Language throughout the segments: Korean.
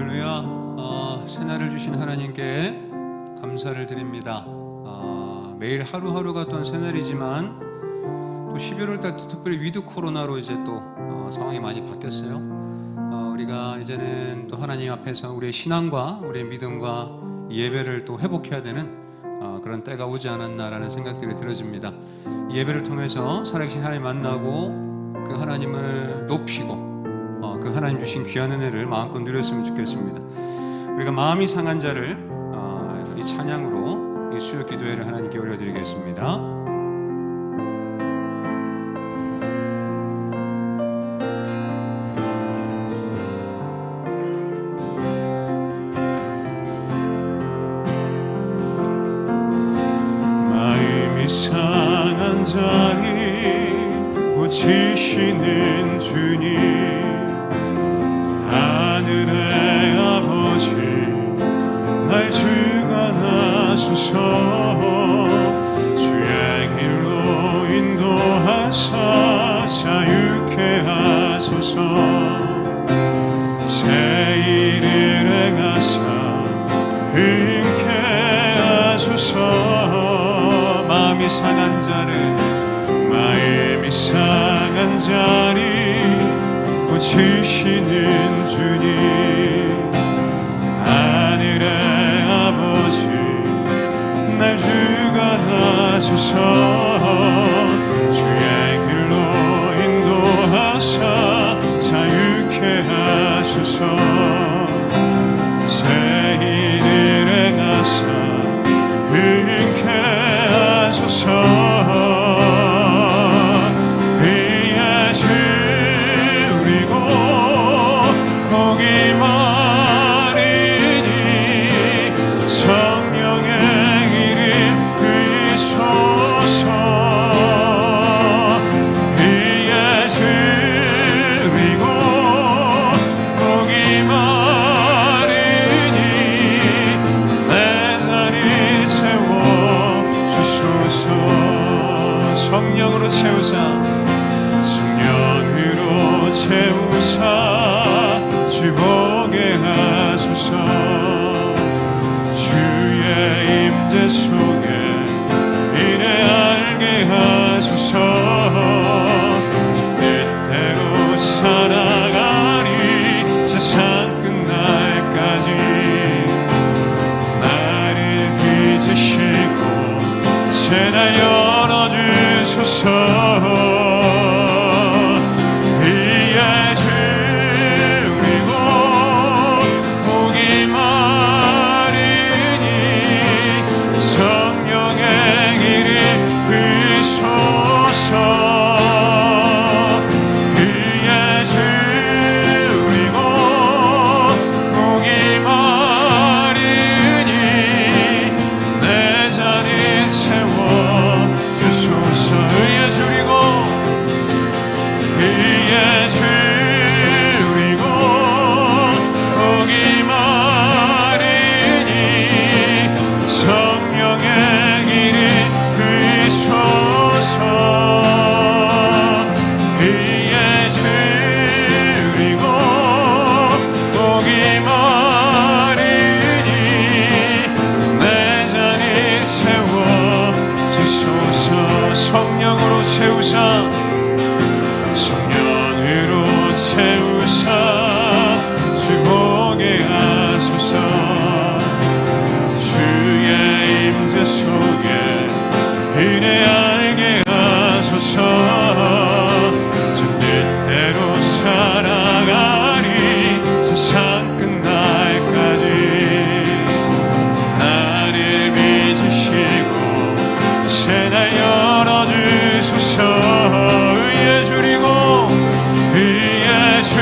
할렐루야. 새날을 주신 하나님께 감사를 드립니다. 매일 하루하루가 또한 새날이지만 또 11월 달 특별히 위드 코로나로 이제 또 상황이 많이 바뀌었어요. 우리가 이제는 또 하나님 앞에서 우리의 신앙과 우리의 믿음과 예배를 또 회복해야 되는 그런 때가 오지 않았나라는 생각들이 들어집니다. 이 예배를 통해서 살아계신 하나님 만나고 그 하나님을 높이고 그 하나님 주신 귀한 은혜를 마음껏 누렸으면 좋겠습니다. 우리가 마음이 상한 자를 이 찬양으로 이 수요 기도회를 하나님께 올려드리겠습니다. 마음이 상한 자를 고치시는 주님, 하늘의 아버지 날 주관하소서. 주의 길로 인도하사 자유케 하소서. 새 일을 행하사 흥케 하소서. 마음이 상한 자를 고치시는 주님, 하늘의 아버지 날 주관하소서. 주의 길로 인도하사 자유케 하소서. 새 일을 행하사 흥케 하소서. 성령으로 채우사 주보게 하소서. 주의 임재 속에 이내 알게 하소서. 주 뜻대로 살아가리 세상 끝날까지. 나를 빚으시고 새날 열어주소서. 의에 주리고 의에 주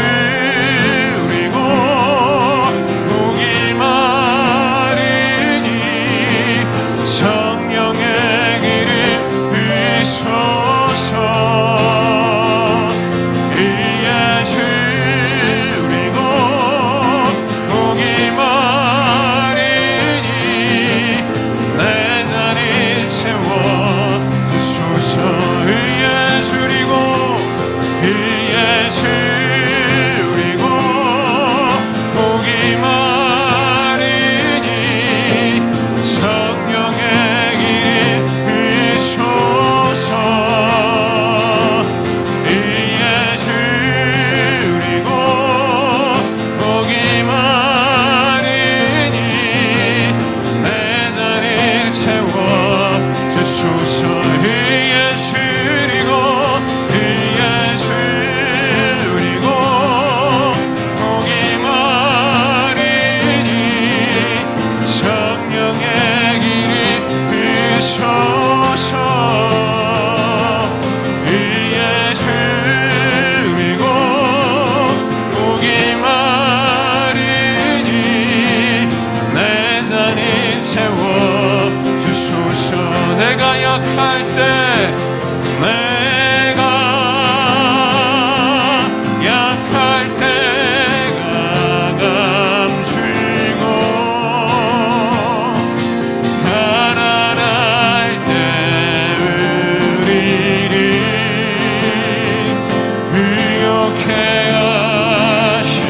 하신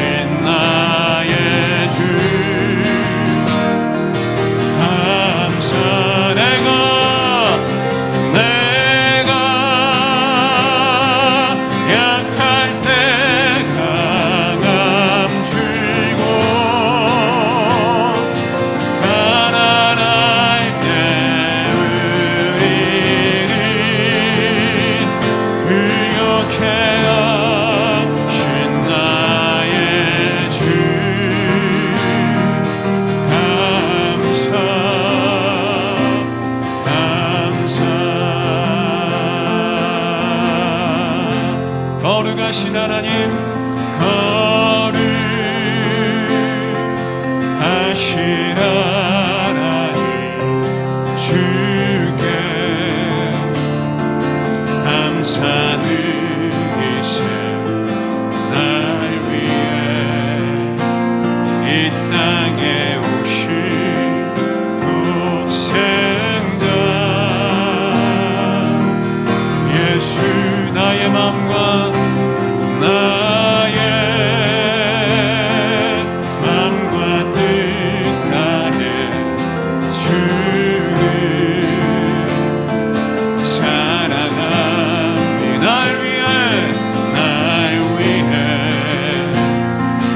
나의 주 감사 내가 약할 때 강함 주고 가난할 때 의리를 부욕해 하신 나의 주 감사 거룩하신 하나님 거룩하신 하나님 주께 감사드리세 날 위해 이 땅에 오신 독생자 예수 나의 맘과 나의 맘과 뜻 다해 주를 사랑하니 날 위해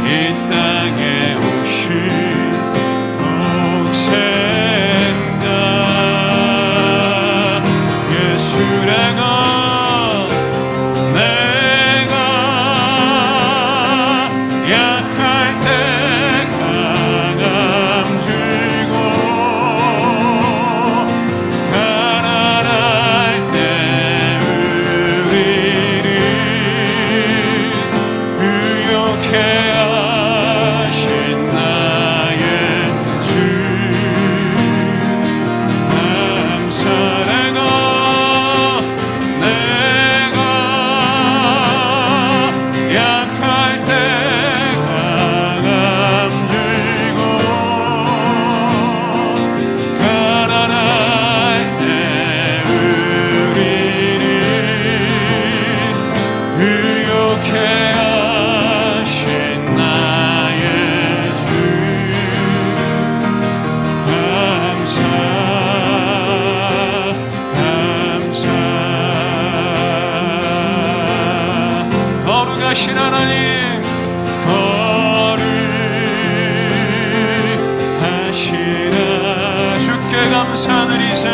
이 땅에 오신 독생자 예수 내가 약할 때 강함 주고 가난할 때 의리를 부욕해 하신 나의 주 감사 내가 약할 때 강함 주고 가난할 때 의리를 부욕해 하신 나의 주 감사 거룩하신 하나님 거룩하시나 주께 감사드리세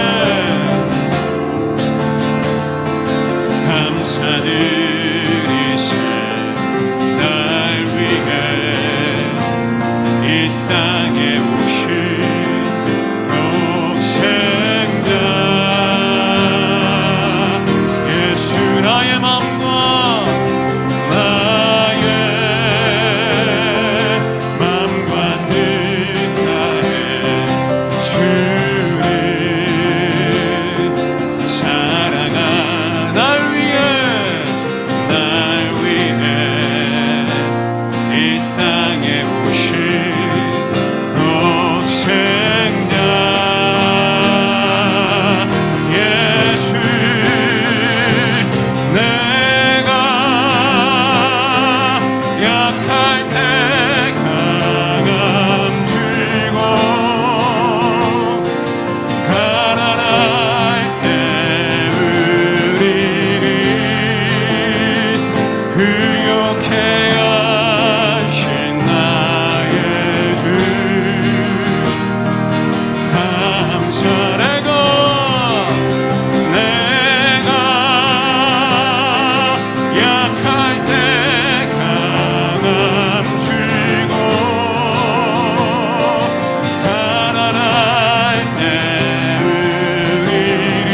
감사드리세 날 위해 이 땅에 오신 독생자 예수 나의 맘과 나의 맘과 뜻 다해 주를 사랑하 날 위해 이 땅에 오신 독생자 예수 내가 약할 때 강함 주고 가난할 때 의리를 부욕해 하신 나의 주 감사 내가 약할 때 강함 주고 가난할 때 의리를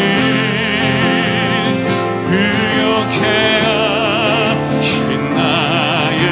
부욕해 하신 나의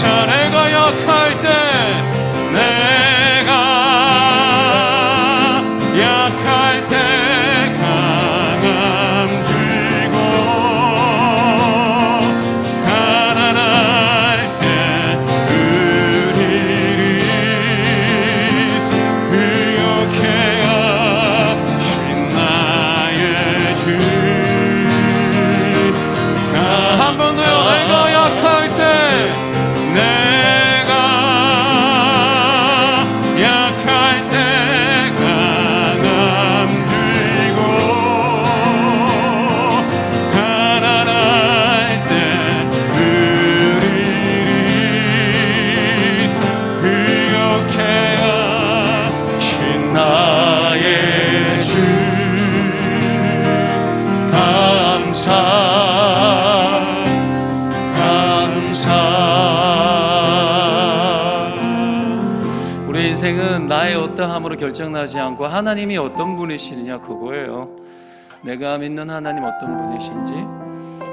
내가 약할 때 내가 약할 때 강함 주고 가난할 때 우리를 의욕해 하신 나의 주 한 번 더요. 내가 약할 때 내가 약할 때 강함 주고 가난할 때 우리를 의욕해 하신 나의 주 감사 우리 인생은 나의 어떠함으로 결정나지 않고 하나님이 어떤 분이시느냐 그거예요. 내가 믿는 하나님 어떤 분이신지,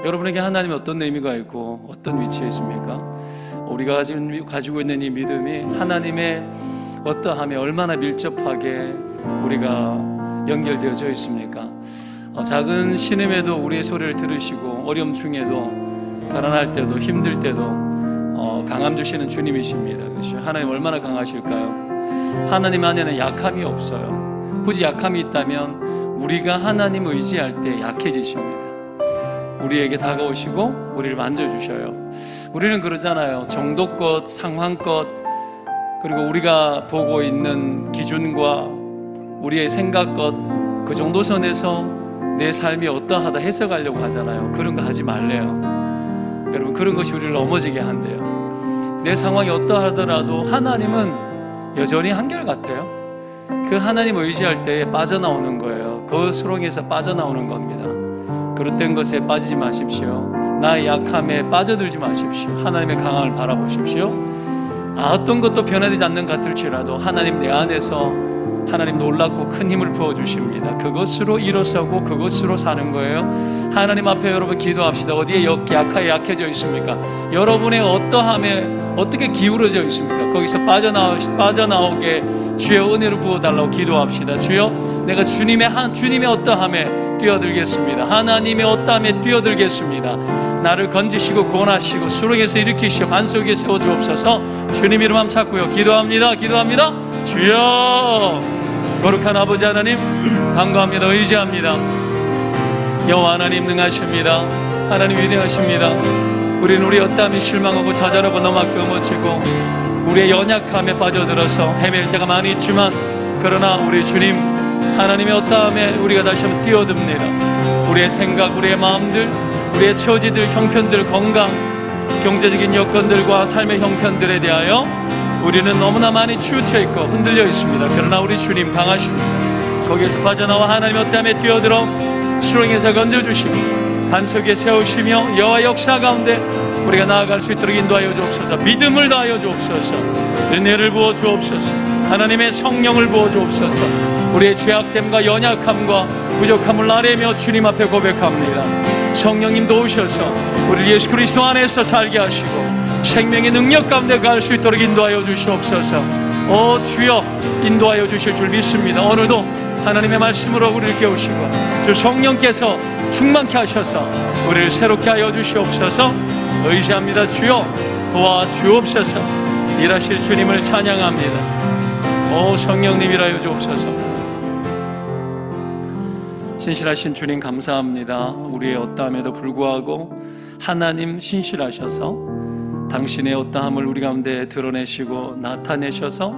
여러분에게 하나님이 어떤 의미가 있고 어떤 위치에 있습니까? 우리가 가지고 있는 이 믿음이 하나님의 어떠함에 얼마나 밀접하게 우리가 연결되어져 있습니까? 작은 신음에도 우리의 소리를 들으시고 어려움 중에도 가난할 때도 힘들 때도 강함 주시는 주님이십니다. 그렇죠? 하나님 얼마나 강하실까요? 하나님 안에는 약함이 없어요. 굳이 약함이 있다면 우리가 하나님 의지할 때 약해지십니다. 우리에게 다가오시고 우리를 만져주셔요. 우리는 그러잖아요. 정도껏, 상황껏, 그리고 우리가 보고 있는 기준과 우리의 생각껏 그 정도 선에서 내 삶이 어떠하다 해석하려고 하잖아요. 그런 거 하지 말래요. 여러분, 그런 것이 우리를 넘어지게 한대요. 내 상황이 어떠하더라도 하나님은 여전히 한결같아요. 그 하나님 의지할 때에 빠져나오는 거예요. 그 수렁에서 빠져나오는 겁니다. 그릇된 것에 빠지지 마십시오. 나의 약함에 빠져들지 마십시오. 하나님의 강함을 바라보십시오. 어떤 것도 변화되지 않는 것 같을지라도 하나님 내 안에서 하나님 놀랍고 큰 힘을 부어주십니다. 그것으로 일어서고 그것으로 사는 거예요. 하나님 앞에 여러분 기도합시다. 어디에 약하게 약해져 있습니까? 여러분의 어떠함에 어떻게 기울어져 있습니까? 거기서 빠져나오게 주여 은혜를 부어달라고 기도합시다. 주여, 내가 주님의 어떠함에 뛰어들겠습니다. 하나님의 어떠함에 뛰어들겠습니다. 나를 건지시고 구원하시고 수렁에서 일으키시고 반석에 세워주옵소서. 주님 이름 한번 찾고요. 기도합니다. 주여, 거룩한 아버지 하나님 간구합니다. 의지합니다. 여호와 하나님 능하십니다. 하나님 위대하십니다. 우리는 우리 어떠함이 실망하고 좌절하고 너무나 넘어지고 우리의 연약함에 빠져들어서 헤맬 때가 많이 있지만, 그러나 우리 주님 하나님의 어떠함에 우리가 다시 한번 뛰어듭니다. 우리의 생각, 우리의 마음들, 우리의 처지들, 형편들, 건강, 경제적인 여건들과 삶의 형편들에 대하여 우리는 너무나 많이 치우쳐 있고 흔들려 있습니다. 그러나 우리 주님 강하십니다. 거기에서 빠져나와 하나님 어떠함에 뛰어들어 수렁에서 건져주시고 반석 위에 세우시며 여호와 역사 가운데 우리가 나아갈 수 있도록 인도하여 주옵소서. 믿음을 다하여 주옵소서. 은혜를 부어 주옵소서. 하나님의 성령을 부어 주옵소서. 우리의 죄악됨과 연약함과 부족함을 아뢰며 주님 앞에 고백합니다. 성령님 도우셔서 우리를 예수 그리스도 안에서 살게 하시고 생명의 능력 가운데 갈 수 있도록 인도하여 주시옵소서. 오 주여, 인도하여 주실 줄 믿습니다. 오늘도 하나님의 말씀으로 우리를 깨우시고 주 성령께서 충만케 하셔서 우리를 새롭게 하여 주시옵소서. 의지합니다. 주여 도와주옵소서. 일하실 주님을 찬양합니다. 오 성령님 일하여 주옵소서. 신실하신 주님 감사합니다. 우리의 어떠함에도 불구하고 하나님 신실하셔서 당신의 어떠함을 우리 가운데 드러내시고 나타내셔서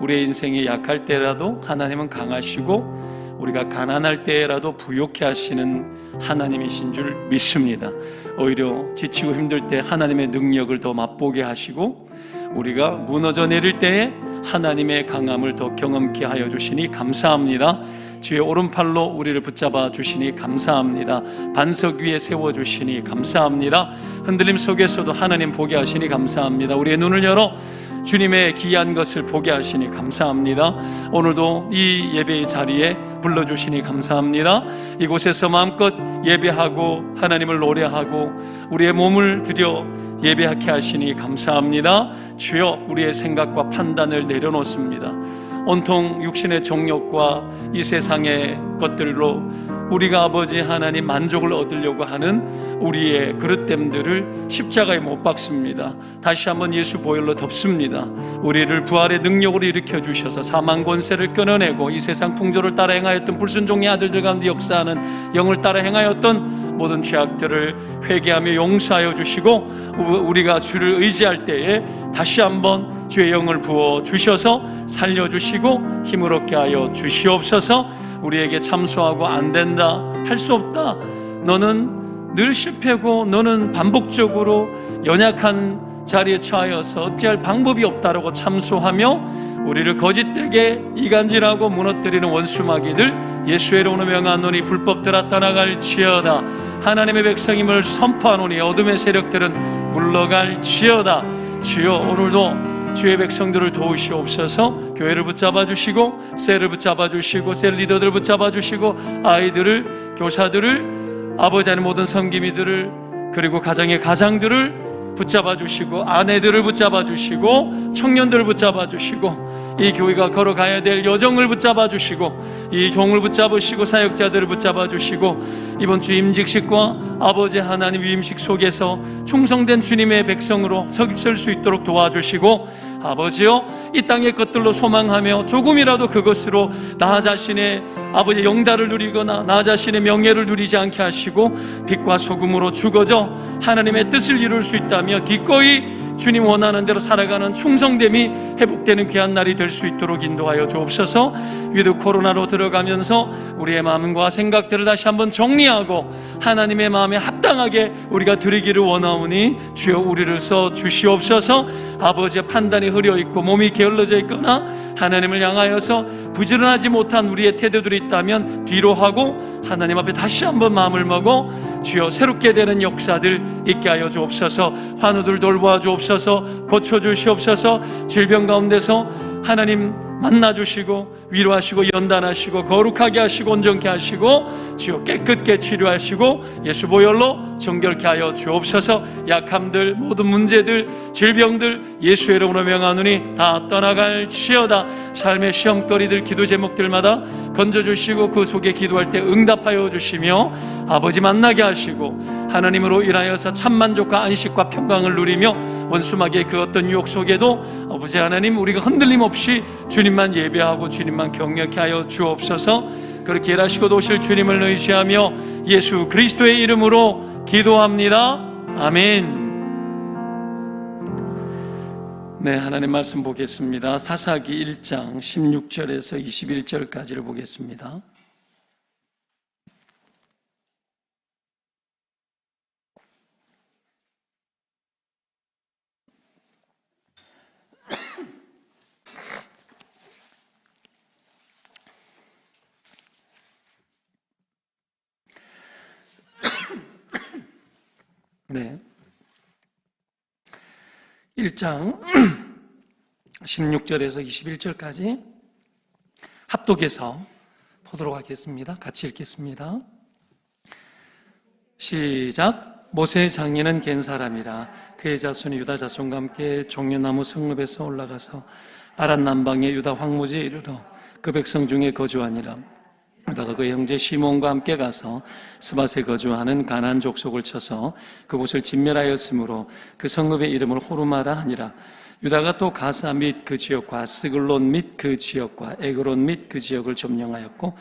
우리의 인생이 약할 때라도 하나님은 강하시고 우리가 가난할 때라도 부욕해 하시는 하나님이신 줄 믿습니다. 오히려 지치고 힘들 때 하나님의 능력을 더 맛보게 하시고 우리가 무너져 내릴 때에 하나님의 강함을 더 경험케 하여 주시니 감사합니다. 주의 오른팔로 우리를 붙잡아 주시니 감사합니다. 반석 위에 세워주시니 감사합니다. 흔들림 속에서도 하나님 보게 하시니 감사합니다. 우리의 눈을 열어 주님의 귀한 것을 보게 하시니 감사합니다. 오늘도 이 예배의 자리에 불러주시니 감사합니다. 이곳에서 마음껏 예배하고 하나님을 노래하고 우리의 몸을 들여 예배하게 하시니 감사합니다. 주여, 우리의 생각과 판단을 내려놓습니다. 온통 육신의 정욕과 이 세상의 것들로 우리가 아버지 하나님 만족을 얻으려고 하는 우리의 그릇됨들을 십자가에 못 박습니다. 다시 한번 예수 보혈로 덮습니다. 우리를 부활의 능력으로 일으켜 주셔서 사망 권세를 끊어내고 이 세상 풍조를 따라 행하였던 불순종의 아들들 가운데 역사하는 영을 따라 행하였던 모든 죄악들을 회개하며 용서하여 주시고, 우리가 주를 의지할 때에 다시 한번 주의 영을 부어 주셔서 살려주시고 힘을 얻게 하여 주시옵소서. 우리에게 참소하고 안 된다, 할 수 없다, 너는 늘 실패고 너는 반복적으로 연약한 자리에 처하여서 어찌할 방법이 없다라고 참소하며 우리를 거짓되게 이간질하고 무너뜨리는 원수마귀들 예수의 이름으로 명하노니 불법들아 떠나갈지어다. 하나님의 백성임을 선포하노니 어둠의 세력들은 물러갈지어다. 주여, 오늘도 주의 백성들을 도우시옵소서. 교회를 붙잡아 주시고 셀을 붙잡아 주시고 셀 리더들을 붙잡아 주시고 아이들을, 교사들을, 아버지 하나님 모든 섬김이들을, 그리고 가정의 가장들을 붙잡아 주시고 아내들을 붙잡아 주시고 청년들을 붙잡아 주시고 이 교회가 걸어가야 될 여정을 붙잡아 주시고 이 종을 붙잡으시고 사역자들을 붙잡아 주시고 이번 주 임직식과 아버지 하나님 위임식 속에서 충성된 주님의 백성으로 설 수 있도록 도와주시고, 아버지여, 이 땅의 것들로 소망하며 조금이라도 그것으로 나 자신의 아버지의 영달을 누리거나 나 자신의 명예를 누리지 않게 하시고 빛과 소금으로 죽어져 하나님의 뜻을 이룰 수 있다며 기꺼이 주님 원하는 대로 살아가는 충성됨이 회복되는 귀한 날이 될 수 있도록 인도하여 주옵소서. 위드 코로나로 들어가면서 우리의 마음과 생각들을 다시 한번 정리하고 하나님의 마음에 합당하게 우리가 드리기를 원하오니 주여 우리를 써 주시옵소서. 아버지의 판단이 흐려 있고 몸이 게을러져 있거나 하나님을 향하여서 부지런하지 못한 우리의 태도들이 있다면 뒤로 하고 하나님 앞에 다시 한번 마음을 먹어 주여 새롭게 되는 역사들 있게 하여 주옵소서. 환우들 돌보아 주옵소서. 고쳐주시옵소서. 질병 가운데서 하나님 만나주시고 위로하시고 연단하시고 거룩하게 하시고 온전케 하시고 주여 깨끗게 치료하시고 예수 보혈로 정결케 하여 주옵소서. 약함들, 모든 문제들, 질병들 예수의 이름으로 명하노니 다 떠나갈지어다. 삶의 시험거리들, 기도 제목들마다 건져주시고 그 속에 기도할 때 응답하여 주시며 아버지 만나게 하시고 하나님으로 인하여서 참만족과 안식과 평강을 누리며 원수마귀의 그 어떤 유혹 속에도 아버지 하나님 우리가 흔들림 없이 주님만 예배하고 주님만 경외케 하여 주옵소서. 그렇게 일하시고 오실 주님을 의지하며 예수 그리스도의 이름으로 기도합니다. 아멘. 네, 하나님 말씀 보겠습니다. 사사기 1장 16절에서 21절까지를 보겠습니다. 네. 1장 16절에서 21절까지 합독해서 보도록 하겠습니다. 같이 읽겠습니다. 시작. 모세의 장인은 겐 사람이라 그의 자손이 유다 자손과 함께 종려나무 성읍에서 올라가서 아란 남방의 유다 황무지에 이르러 그 백성 중에 거주하니라. 유다가 그의 형제 시몬과 함께 가서 스밧에 거주하는 가나안 족속을 쳐서 그곳을 진멸하였으므로 그 성읍의 이름을 호르마라 하니라. 유다가 또 가사 및 그 지역과 스글론 및 그 지역과 에그론 및 그 지역을 점령하였고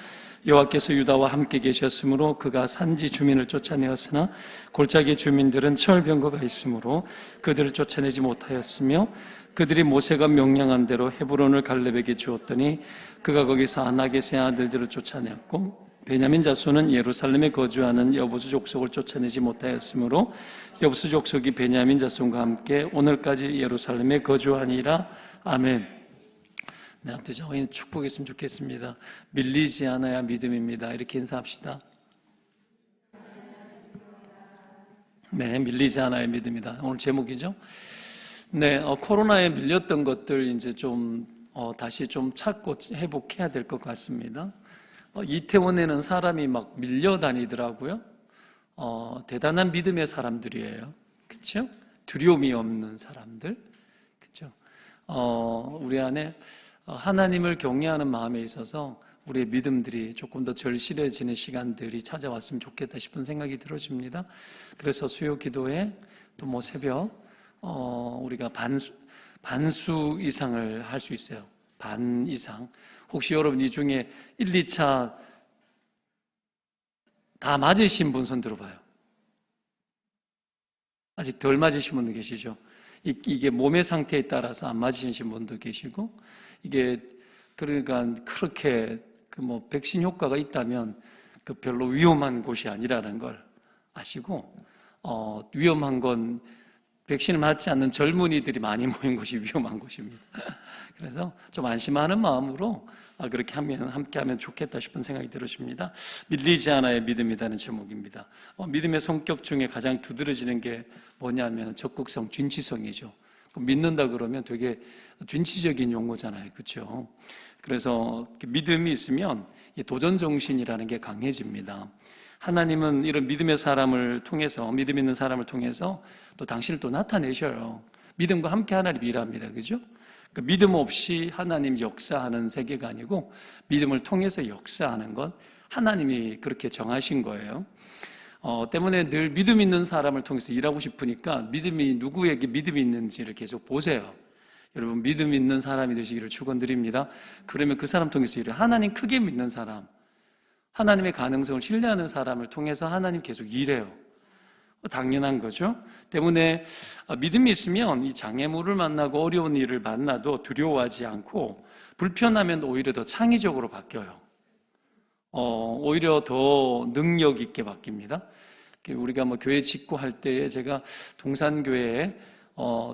여호와께서 유다와 함께 계셨으므로 그가 산지 주민을 쫓아내었으나 골짜기 주민들은 철병거가 있으므로 그들을 쫓아내지 못하였으며 그들이 모세가 명령한 대로 헤브론을 갈렙에게 주었더니 그가 거기서 아낙의 아들들을 쫓아내었고 베냐민 자손은 예루살렘에 거주하는 여부수 족속을 쫓아내지 못하였으므로 여부수 족속이 베냐민 자손과 함께 오늘까지 예루살렘에 거주하니라. 아멘. 네, 아무튼 저희 축복했으면 좋겠습니다. 밀리지 않아야 믿음입니다. 이렇게 인사합시다. 네, 밀리지 않아야 믿음이다. 오늘 제목이죠. 네, 코로나에 밀렸던 것들 이제 좀 다시 좀 찾고 회복해야 될 것 같습니다. 이태원에는 사람이 막 밀려 다니더라고요. 대단한 믿음의 사람들이에요. 그렇죠? 두려움이 없는 사람들, 그렇죠? 우리 안에 하나님을 경외하는 마음에 있어서 우리의 믿음들이 조금 더 절실해지는 시간들이 찾아왔으면 좋겠다 싶은 생각이 들어집니다. 그래서 수요 기도에 또 뭐 새벽 우리가 반수 이상을 할 수 있어요. 반 이상. 혹시 여러분 이 중에 1, 2차 다 맞으신 분 손 들어봐요. 아직 덜 맞으신 분도 계시죠? 이게 몸의 상태에 따라서 안 맞으신 분도 계시고, 이게 그러니까 그렇게 뭐 백신 효과가 있다면 그 별로 위험한 곳이 아니라는 걸 아시고, 위험한 건 백신을 맞지 않는 젊은이들이 많이 모인 곳이 위험한 곳입니다. 그래서 좀 안심하는 마음으로 그렇게 함께 하면 좋겠다 싶은 생각이 들어집니다. 밀리지 않아의 믿음이라는 제목입니다. 믿음의 성격 중에 가장 두드러지는 게 뭐냐면 적극성, 진취성이죠. 믿는다 그러면 되게 진취적인 용어잖아요. 그렇죠? 그래서 믿음이 있으면 도전 정신이라는 게 강해집니다. 하나님은 이런 믿음의 사람을 통해서, 믿음 있는 사람을 통해서 또 당신을 또 나타내셔요. 믿음과 함께 하나님 일합니다. 그죠? 그러니까 믿음 없이 하나님 역사하는 세계가 아니고 믿음을 통해서 역사하는 건 하나님이 그렇게 정하신 거예요. 때문에 늘 믿음 있는 사람을 통해서 일하고 싶으니까 누구에게 믿음이 있는지를 계속 보세요. 여러분 믿음 있는 사람이 되시기를 축원드립니다. 그러면 그 사람 통해서 일해요. 하나님 크게 믿는 사람, 하나님의 가능성을 신뢰하는 사람을 통해서 하나님 계속 일해요. 당연한 거죠. 때문에 믿음이 있으면 이 장애물을 만나고 어려운 일을 만나도 두려워하지 않고 불편하면 오히려 더 창의적으로 바뀌어요. 오히려 더 능력 있게 바뀝니다. 우리가 뭐 교회 짓고 할 때에 제가 동산교회에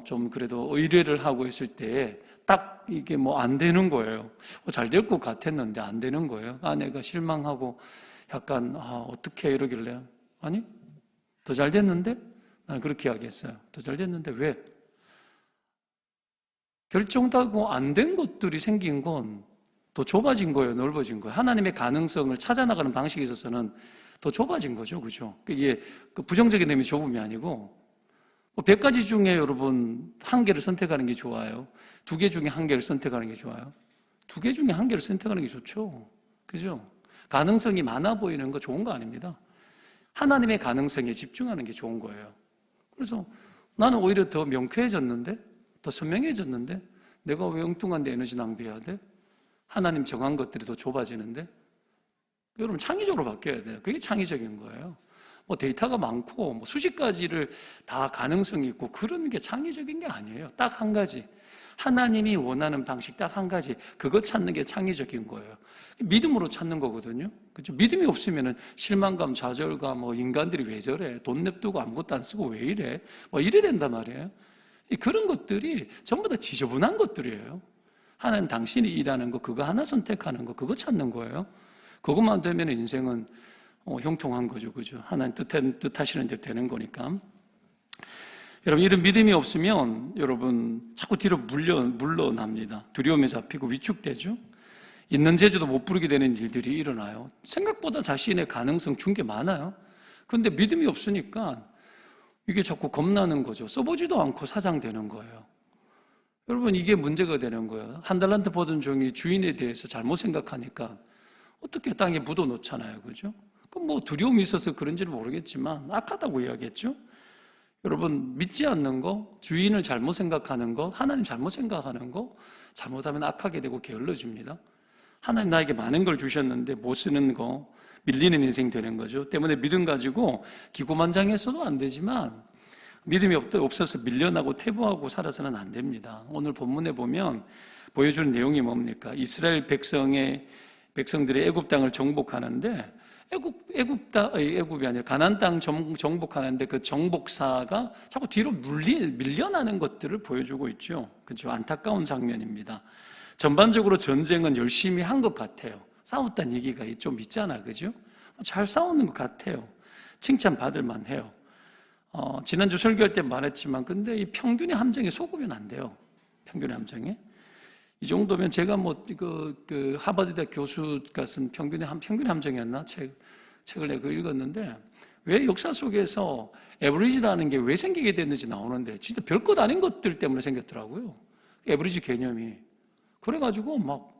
좀 그래도 의뢰를 하고 있을 때에 딱 이게 뭐 안 되는 거예요. 잘 될 것 같았는데 안 되는 거예요. 아내가 실망하고 약간 어떻게 이러길래 아니 더 잘 됐는데? 나는 그렇게 이야기했어요. 더 잘 됐는데 왜? 결정도 하고 안 된 것들이 생긴 건 더 좁아진 거예요, 넓어진 거예요. 하나님의 가능성을 찾아나가는 방식에 있어서는 더 좁아진 거죠, 그죠? 이게 부정적인 의미 좁음이 아니고 100가지 중에 여러분 1개를 선택하는 게 좋아요? 2개 중에 1개를 선택하는 게 좋아요? 2개 중에 1개를 선택하는 게 좋죠, 그죠? 가능성이 많아 보이는 거 좋은 거 아닙니다. 하나님의 가능성에 집중하는 게 좋은 거예요. 그래서 나는 오히려 더 명쾌해졌는데, 더 선명해졌는데, 내가 왜 엉뚱한 데 에너지 낭비해야 돼? 하나님 정한 것들이 더 좁아지는데? 여러분 창의적으로 바뀌어야 돼요. 그게 창의적인 거예요. 뭐 데이터가 많고 뭐 수십 가지를 다 가능성이 있고 그런 게 창의적인 게 아니에요. 딱 한 가지. 하나님이 원하는 방식 딱 한 가지. 그거 찾는 게 창의적인 거예요. 믿음으로 찾는 거거든요. 그렇죠? 믿음이 없으면은 실망감, 좌절감, 뭐 인간들이 왜 저래? 돈 냅두고 아무것도 안 쓰고 왜 이래? 뭐 이래 된단 말이에요. 그런 것들이 전부 다 지저분한 것들이에요. 하나님 당신이 일하는 거, 그거 하나 선택하는 거, 그거 찾는 거예요. 그것만 되면 인생은 형통한 거죠, 그죠? 하나님 뜻하시는 대로 되는 거니까. 여러분, 이런 믿음이 없으면 여러분 자꾸 뒤로 물러납니다. 두려움에 잡히고 위축되죠. 있는 제주도 못 부르게 되는 일들이 일어나요. 생각보다 자신의 가능성 준 게 많아요. 그런데 믿음이 없으니까 이게 자꾸 겁나는 거죠. 써보지도 않고 사장되는 거예요. 여러분, 이게 문제가 되는 거예요. 한 달란트 버든 종이 주인에 대해서 잘못 생각하니까 어떻게 땅에 묻어 놓잖아요, 그죠? 그럼 뭐 두려움이 있어서 그런지는 모르겠지만 악하다고 이야기했죠. 여러분, 믿지 않는 거, 주인을 잘못 생각하는 거, 하나님 잘못 생각하는 거, 잘못하면 악하게 되고 게을러집니다. 하나님 나에게 많은 걸 주셨는데 못 쓰는 거, 밀리는 인생 되는 거죠. 때문에 믿음 가지고 기고만장해서도 안 되지만 믿음이 없어서 밀려나고 퇴보하고 살아서는 안 됩니다. 오늘 본문에 보면 보여주는 내용이 뭡니까? 이스라엘 백성들이 애굽 땅을 정복하는데 애굽이 아니라 가나안 땅 정복하는데 그 정복사가 자꾸 뒤로 밀려나는 것들을 보여주고 있죠. 그렇죠? 안타까운 장면입니다. 전반적으로 전쟁은 열심히 한 것 같아요. 싸웠다는 얘기가 좀 있잖아, 그죠? 잘 싸우는 것 같아요. 칭찬받을 만해요. 지난주 설교할 때 말했지만, 근데 이 평균의 함정에 속으면 안 돼요. 평균의 함정에. 이 정도면 제가 하버드대 교수가 쓴 평균의 함정이었나? 책을 내가 읽었는데, 왜 역사 속에서 에버리지라는 게 왜 생기게 됐는지 나오는데 진짜 별것 아닌 것들 때문에 생겼더라고요. 에버리지 개념이. 그래가지고 막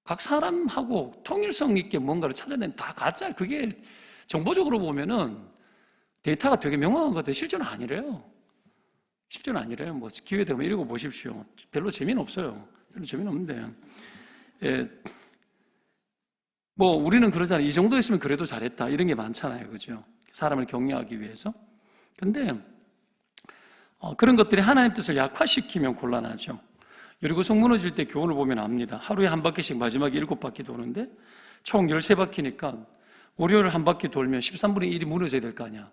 각 사람하고 통일성 있게 뭔가를 찾아낸 다 가짜. 그게 정보적으로 보면은 데이터가 되게 명확한 것들 실제는 아니래요. 실제는 아니래요. 뭐 기회 되면 읽어보십시오. 별로 재미는 없어요. 별로 재미는 없는데. 예. 뭐 우리는 그러잖아요. 이 정도 했으면 그래도 잘했다. 이런 게 많잖아요. 그죠? 사람을 격려하기 위해서. 근데 그런 것들이 하나님 뜻을 약화시키면 곤란하죠. 여리고성 무너질 때 교훈을 보면 압니다. 하루에 한 바퀴씩 마지막에 7바퀴 도는데 총 13바퀴니까 월요일 한 바퀴 돌면 13분의 1이 무너져야 될 거 아니야.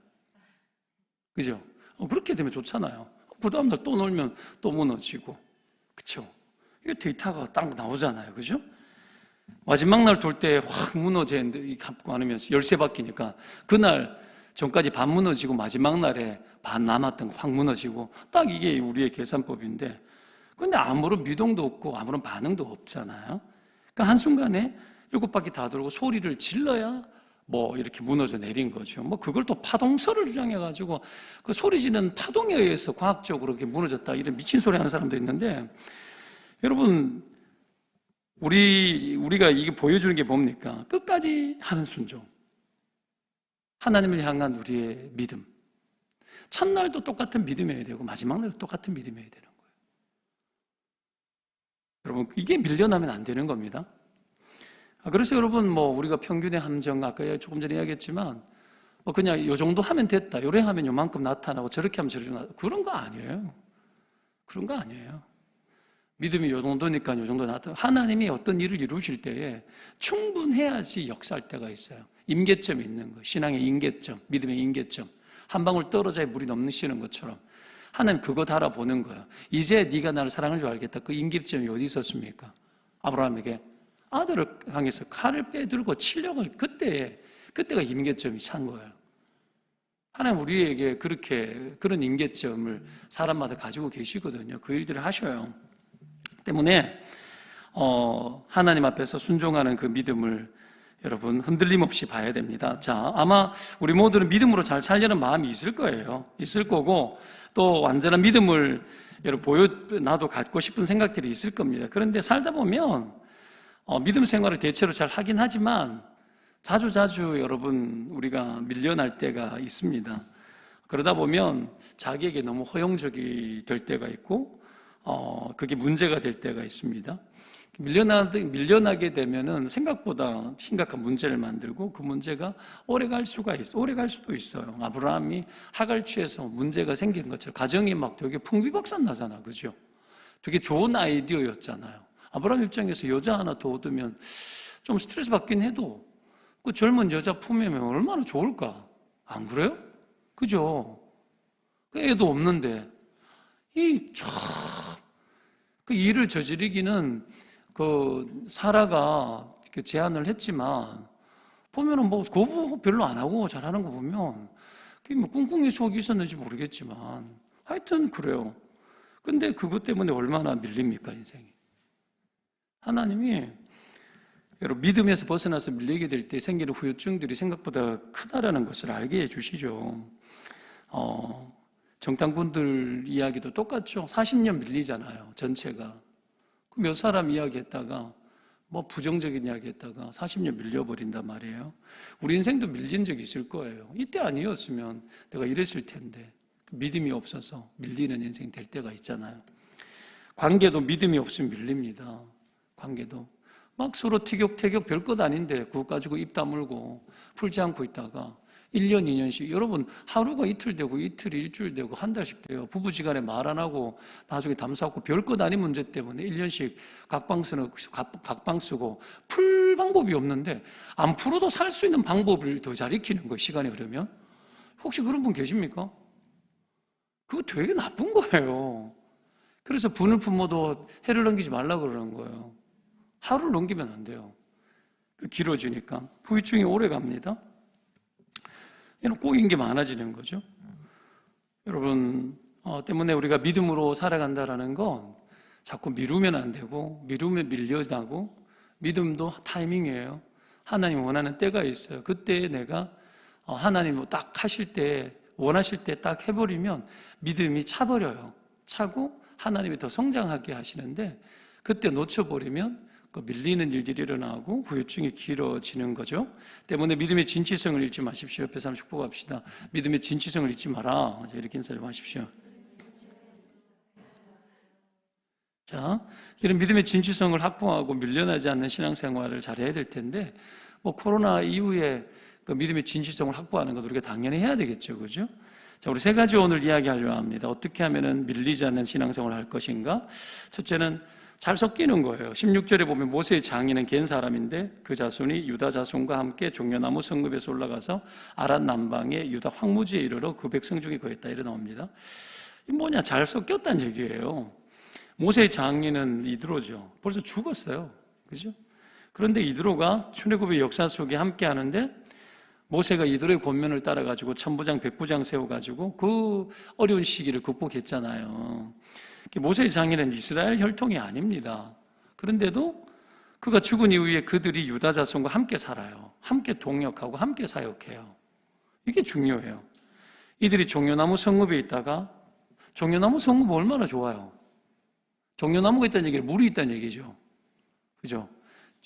그죠? 그렇게 되면 좋잖아요. 그 다음날 또 놀면 또 무너지고. 그쵸? 이게 데이터가 딱 나오잖아요. 그죠? 마지막 날 돌 때 확 무너지는데 갖고 안으면서 13바퀴니까 그날 전까지 반 무너지고 마지막 날에 반 남았던 거 확 무너지고 딱 이게 우리의 계산법인데 근데 아무런 미동도 없고 아무런 반응도 없잖아요. 그러니까 한순간에 7바퀴 다 돌고 소리를 질러야 뭐 이렇게 무너져 내린 거죠. 뭐 그걸 또 파동설을 주장해가지고 그 소리 지르는 파동에 의해서 과학적으로 이렇게 무너졌다 이런 미친 소리 하는 사람도 있는데 여러분 우리가 이게 보여주는 게 뭡니까? 끝까지 하는 순종. 하나님을 향한 우리의 믿음. 첫날도 똑같은 믿음이어야 되고 마지막 날도 똑같은 믿음이어야 되는 거예요. 여러분 이게 밀려나면 안 되는 겁니다. 그래서 여러분 뭐 우리가 평균의 함정 아까 조금 전에 이야기했지만 뭐 그냥 이 정도 하면 됐다. 요래 하면 요만큼 나타나고 저렇게 하면 저렇게 나타나고 그런 거 아니에요. 그런 거 아니에요. 믿음이 요 정도니까 요 정도 나타나. 하나님이 어떤 일을 이루실 때에 충분해야지 역사할 때가 있어요. 임계점이 있는 거. 신앙의 임계점, 믿음의 임계점. 한 방울 떨어져야 물이 넘치는 것처럼 하나님 그거 달아보는 거예요. 이제 네가 나를 사랑할 줄 알겠다. 그 임계점이 어디 있었습니까? 아브라함에게 아들을 향해서 칼을 빼들고 치려고 그때가 임계점이 찬 거예요. 하나님 우리에게 그런 임계점을 사람마다 가지고 계시거든요. 그 일들을 하셔요. 때문에 하나님 앞에서 순종하는 그 믿음을 여러분 흔들림 없이 봐야 됩니다. 자, 아마 우리 모두는 믿음으로 잘 살려는 마음이 있을 거예요. 있을 거고 또 완전한 믿음을 여러분 나도 갖고 싶은 생각들이 있을 겁니다. 그런데 살다 보면 믿음 생활을 대체로 잘 하긴 하지만 자주 여러분 우리가 밀려날 때가 있습니다. 그러다 보면 자기에게 너무 허용적이 될 때가 있고 그게 문제가 될 때가 있습니다. 밀려나게 되면은 생각보다 심각한 문제를 만들고 그 문제가 오래 갈 수도 있어요. 아브라함이 하갈 취해서 문제가 생긴 것처럼 가정이 막 되게 풍비박산 나잖아, 그죠? 되게 좋은 아이디어였잖아요. 아브라함 입장에서 여자 하나 더 얻으면 좀 스트레스 받긴 해도 그 젊은 여자 품에면 얼마나 좋을까? 안 그래요? 그죠? 그 애도 없는데 그 일을 저지르기는 그 사라가 제안을 했지만 보면은 뭐 거부 별로 안 하고 잘하는 거 보면 그게 뭐 꿍꿍이 속이 있었는지 모르겠지만 하여튼 그래요. 근데 그것 때문에 얼마나 밀립니까 인생이? 하나님이 여러분 믿음에서 벗어나서 밀리게 될 때 생기는 후유증들이 생각보다 크다라는 것을 알게 해주시죠. 정당분들 이야기도 똑같죠. 40년 밀리잖아요. 전체가. 몇 사람 이야기했다가 뭐 부정적인 이야기했다가 40년 밀려버린단 말이에요. 우리 인생도 밀린 적이 있을 거예요. 이때 아니었으면 내가 이랬을 텐데 믿음이 없어서 밀리는 인생 될 때가 있잖아요. 관계도 믿음이 없으면 밀립니다. 관계도 막 서로 티격태격 별것 아닌데 그거 가지고 입 다물고 풀지 않고 있다가 1년, 2년씩 여러분 하루가 이틀 되고 이틀이 일주일 되고 한 달씩 돼요. 부부지간에 말 안 하고 나중에 담사하고 별것 아닌 문제 때문에 1년씩 각방 쓰고 풀 방법이 없는데 안 풀어도 살 수 있는 방법을 더 잘 익히는 거예요. 시간이 흐르면. 혹시 그런 분 계십니까? 그거 되게 나쁜 거예요. 그래서 분을 품어도 해를 넘기지 말라고 그러는 거예요. 하루를 넘기면 안 돼요. 길어지니까 후유증이 오래 갑니다. 꼬인 게 많아지는 거죠. 여러분 때문에 우리가 믿음으로 살아간다라는 건 자꾸 미루면 안 되고 미루면 밀려나고 믿음도 타이밍이에요. 하나님 원하는 때가 있어요. 그때 내가 하나님 딱 하실 때, 원하실 때 딱 해버리면 믿음이 차버려요. 차고 하나님이 더 성장하게 하시는데, 그때 놓쳐버리면 그 밀리는 일들이 일어나고 후유증이 길어지는 거죠. 때문에 믿음의 진취성을 잃지 마십시오. 옆에 사람 축복합시다. 믿음의 진취성을 잊지 마라. 이렇게 인사를 하십시오. 자, 이런 믿음의 진취성을 확보하고 밀려나지 않는 신앙생활을 잘해야 될 텐데, 코로나 이후에 그 믿음의 진취성을 확보하는 것도 우리가 당연히 해야 되겠죠, 그죠? 자, 우리 세 가지 오늘 이야기하려고 합니다. 어떻게 하면은 밀리지 않는 신앙생활을 할 것인가? 첫째는 잘 섞이는 거예요. 16절에 보면 모세의 장인은 갠 사람인데 그 자손이 유다 자손과 함께 종려나무 성읍에서 올라가서 아랏 남방의 유다 황무지에 이르러 그 백성 중에 거했다 이래 나옵니다. 이 뭐냐? 잘 섞였다는 얘기예요. 모세의 장인은 이드로죠. 벌써 죽었어요. 그죠? 그런데 이드로가 출애굽의 역사 속에 함께 하는데 모세가 이드로의 권면을 따라가지고 천부장, 백부장 세워가지고 그 어려운 시기를 극복했잖아요. 모세의 장인은 이스라엘 혈통이 아닙니다. 그런데도 그가 죽은 이후에 그들이 유다 자손과 함께 살아요. 함께 동역하고 함께 사역해요. 이게 중요해요. 이들이 종려나무 성읍에 있다가, 종려나무 성읍 얼마나 좋아요. 종려나무가 있다는 얘기는 물이 있다는 얘기죠. 그죠?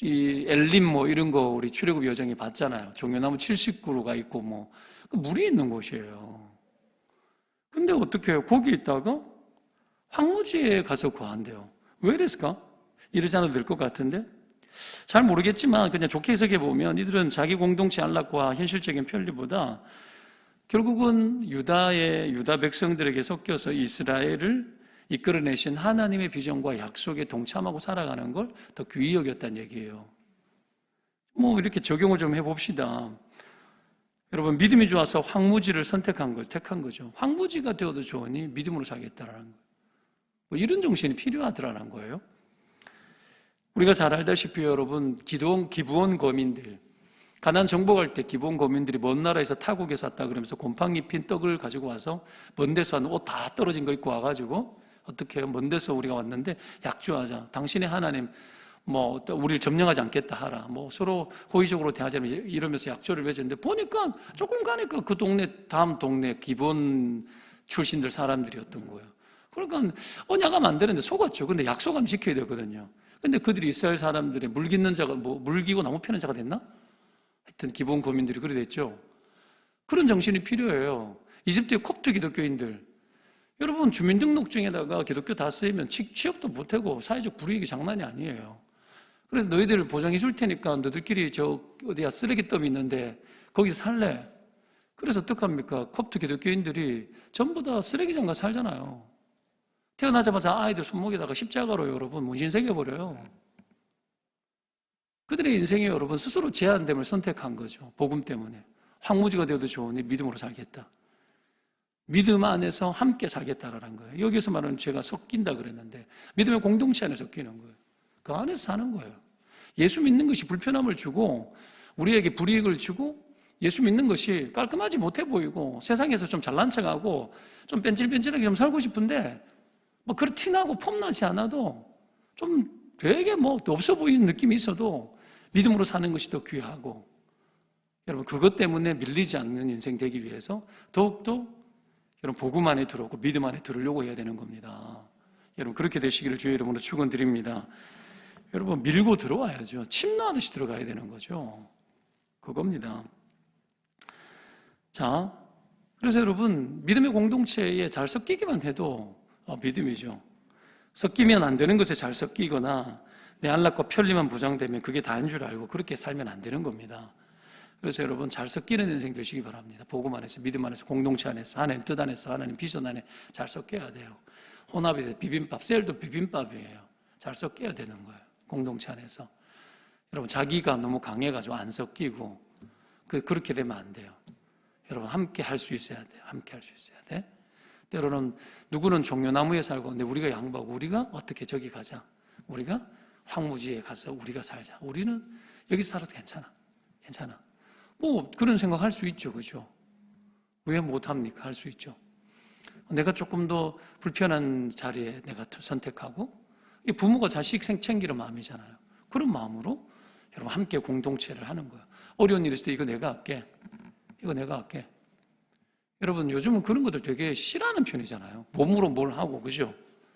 이 엘림 이런 거 우리 출애굽 여정에 봤잖아요. 종려나무 70그루가 있고 그 물이 있는 곳이에요. 근데 어떻게 해요? 거기 있다가 황무지에 가서 거한대요. 왜 이랬을까? 이러지 않아도 될 것 같은데? 잘 모르겠지만 그냥 좋게 해석해 보면 이들은 자기 공동체 안락과 현실적인 편리보다 결국은 유다 백성들에게 섞여서 이스라엘을 이끌어내신 하나님의 비전과 약속에 동참하고 살아가는 걸 더 귀히 여겼다는 얘기예요. 이렇게 적용을 좀 해봅시다. 여러분, 믿음이 좋아서 황무지를 택한 거죠. 황무지가 되어도 좋으니 믿음으로 살겠다라는 거예요. 이런 정신이 필요하더라는 거예요. 우리가 잘 알다시피 여러분, 기부원 거민들, 가나안 정복할 때 기부원 거민들이 먼 나라에서 타국에서 왔다 그러면서 곰팡이 핀 떡을 가지고 와서 먼 데서 한 옷 다 떨어진 거 입고 와가지고 어떻게 해요? 먼 데서 우리가 왔는데 약주하자. 당신의 하나님 우리를 점령하지 않겠다 하라. 서로 호의적으로 대하자면 이러면서 약조를 맺었는데 보니까 조금 가니까 그 다음 동네 기본 출신들 사람들이었던 거예요. 그러니까 언약하면 안 되는데 속았죠. 근데 약속하면 지켜야 되거든요. 근데 그들이 이스라엘 사람들의 물깃는 자가 물기고 나무 패는 자가 됐나? 하여튼 기본 거민들이 그래 됐죠. 그런 정신이 필요해요. 이집트의 콥트 기독교인들, 여러분 주민등록증에다가 기독교 다 쓰이면 취업도 못하고 사회적 불이익이 장난이 아니에요. 그래서 너희들을 보장해 줄 테니까 너희들끼리 어디야 쓰레기 더미 있는데 거기서 살래. 그래서 어떡합니까? 콥트 기독교인들이 전부 다 쓰레기장 가서 살잖아요. 태어나자마자 아이들 손목에다가 십자가로 여러분 문신 새겨버려요. 그들의 인생에 여러분 스스로 제한됨을 선택한 거죠. 복음 때문에. 황무지가 되어도 좋으니 믿음으로 살겠다. 믿음 안에서 함께 살겠다라는 거예요. 여기서 말하는 죄가 섞인다 그랬는데 믿음의 공동체 안에 섞이는 거예요. 그 안에서 사는 거예요. 예수 믿는 것이 불편함을 주고 우리에게 불이익을 주고 예수 믿는 것이 깔끔하지 못해 보이고 세상에서 좀 잘난 척하고 좀 뺀질뺀질하게 좀 살고 싶은데 그렇게 티나고 폼나지 않아도 좀 되게 없어 보이는 느낌이 있어도 믿음으로 사는 것이 더 귀하고, 여러분 그것 때문에 밀리지 않는 인생 되기 위해서 더욱더 여러분 복음 안에 들어오고 믿음 안에 들으려고 해야 되는 겁니다. 여러분 그렇게 되시기를 주의 이름으로 축원드립니다. 여러분 밀고 들어와야죠. 침 넣듯이 들어가야 되는 거죠. 그겁니다. 자, 그래서 여러분 믿음의 공동체에 잘 섞이기만 해도 믿음이죠. 섞이면 안 되는 것에 잘 섞이거나 내 안락과 편리만 보장되면 그게 다인 줄 알고 그렇게 살면 안 되는 겁니다. 그래서 여러분 잘 섞이는 인생 되시기 바랍니다. 복음 안에서, 믿음 안에서, 공동체 안에서, 하나님 뜻 안에서, 하나님 비전 안에 잘 섞여야 돼요. 혼합이 돼. 비빔밥, 셀도 비빔밥이에요. 잘 섞여야 되는 거예요. 공동체 안에서. 여러분 자기가 너무 강해가지고 안 섞이고 그렇게 되면 안 돼요. 여러분 함께 할 수 있어야 돼요. 함께 할 수 있어야 돼. 때로는 누구는 종려나무에 살고 근데 우리가 양보하고 우리가 어떻게 저기 가자. 우리가 황무지에 가서 우리가 살자. 우리는 여기서 살아도 괜찮아. 그런 생각 할 수 있죠. 그죠? 왜 못합니까? 할 수 있죠. 내가 조금 더 불편한 자리에 내가 선택하고, 부모가 자식 챙기는 마음이잖아요. 그런 마음으로 여러분 함께 공동체를 하는 거예요. 어려운 일 있을 때 이거 내가 할게. 이거 내가 할게. 여러분 요즘은 그런 것들 되게 싫어하는 편이잖아요. 몸으로 뭘 하고, 그죠?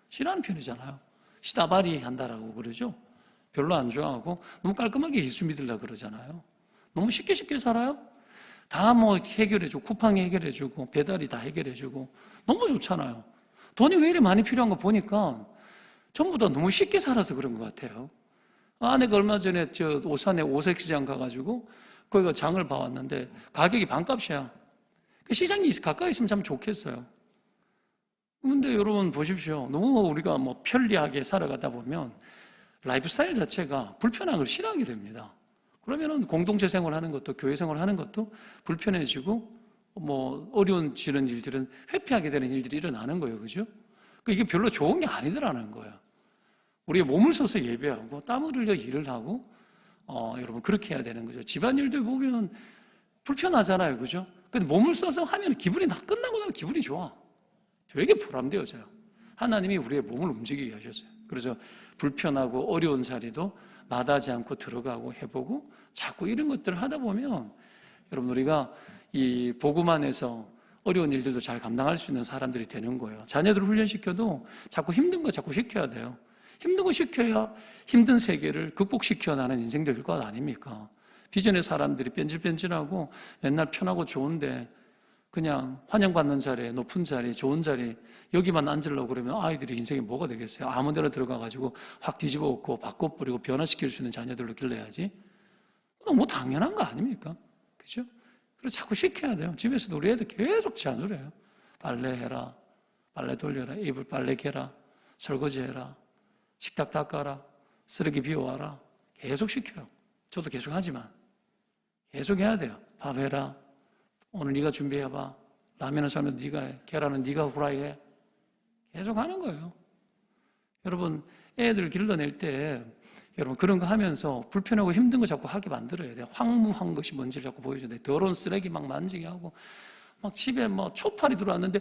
싫어하는 편이잖아요. 시다바리 한다라고 그러죠. 별로 안 좋아하고 너무 깔끔하게 예수 믿으려고 그러잖아요. 너무 쉽게 살아요. 다 뭐 해결해주고, 쿠팡이 해결해주고, 배달이 다 해결해주고, 너무 좋잖아요. 돈이 왜 이렇게 많이 필요한 거 보니까 전부 다 너무 쉽게 살아서 그런 것 같아요. 아내가 얼마 전에 저 오산에 오색시장 가가지고 거기가 장을 봐왔는데 가격이 반값이야. 시장이 가까이 있으면 참 좋겠어요. 그런데 여러분 보십시오. 너무 우리가 뭐 편리하게 살아가다 보면 라이프 스타일 자체가 불편한 걸 싫어하게 됩니다. 그러면은 공동체 생활하는 것도, 교회 생활하는 것도 불편해지고 뭐 어려워지는 일들은 회피하게 되는 일들이 일어나는 거예요. 그죠? 이게 별로 좋은 게 아니더라는 거예요. 우리의 몸을 써서 예배하고 땀을 흘려 일을 하고 여러분 그렇게 해야 되는 거죠. 집안일도 보면 불편하잖아요. 그죠? 근데 몸을 써서 하면 기분이 끝나고 나면 기분이 좋아. 되게 보람되어져요. 하나님이 우리의 몸을 움직이게 하셨어요. 그래서 불편하고 어려운 자리도 마다하지 않고 들어가고 해보고 자꾸 이런 것들을 하다 보면 여러분 우리가 이 복음 안에서 어려운 일들도 잘 감당할 수 있는 사람들이 되는 거예요. 자녀들을 훈련시켜도 자꾸 힘든 거 자꾸 시켜야 돼요. 힘든 거 시켜야 힘든 세계를 극복시켜 나는 인생 될 것 아닙니까? 비전의 사람들이 뺀질뺀질하고 맨날 편하고 좋은데 그냥 환영받는 자리에, 높은 자리, 좋은 자리 여기만 앉으려고 그러면 아이들이 인생이 뭐가 되겠어요? 아무 데나 들어가가지고 확 뒤집어 엎고 바꿔버리고 변화시킬 수 있는 자녀들로 길러야지. 뭐 당연한 거 아닙니까? 그죠? 그래서 자꾸 시켜야 돼요. 집에서도 우리 애들 계속 잔소리해요. 빨래해라, 빨래 돌려라, 이불 빨래 개라, 설거지해라, 식탁 닦아라, 쓰레기 비워와라. 계속 시켜요. 저도 계속 하지만 계속 해야 돼요. 밥 해라, 오늘 네가 준비해봐, 라면은 삶은 네가 해, 계란은 네가 후라이해. 계속 하는 거예요. 여러분 애들 길러낼 때 여러분 그런 거 하면서 불편하고 힘든 거 자꾸 하게 만들어야 돼요. 황무한 것이 뭔지를 자꾸 보여줘야 돼요. 더러운 쓰레기 막 만지게 하고 막 집에 뭐 초파리 들어왔는데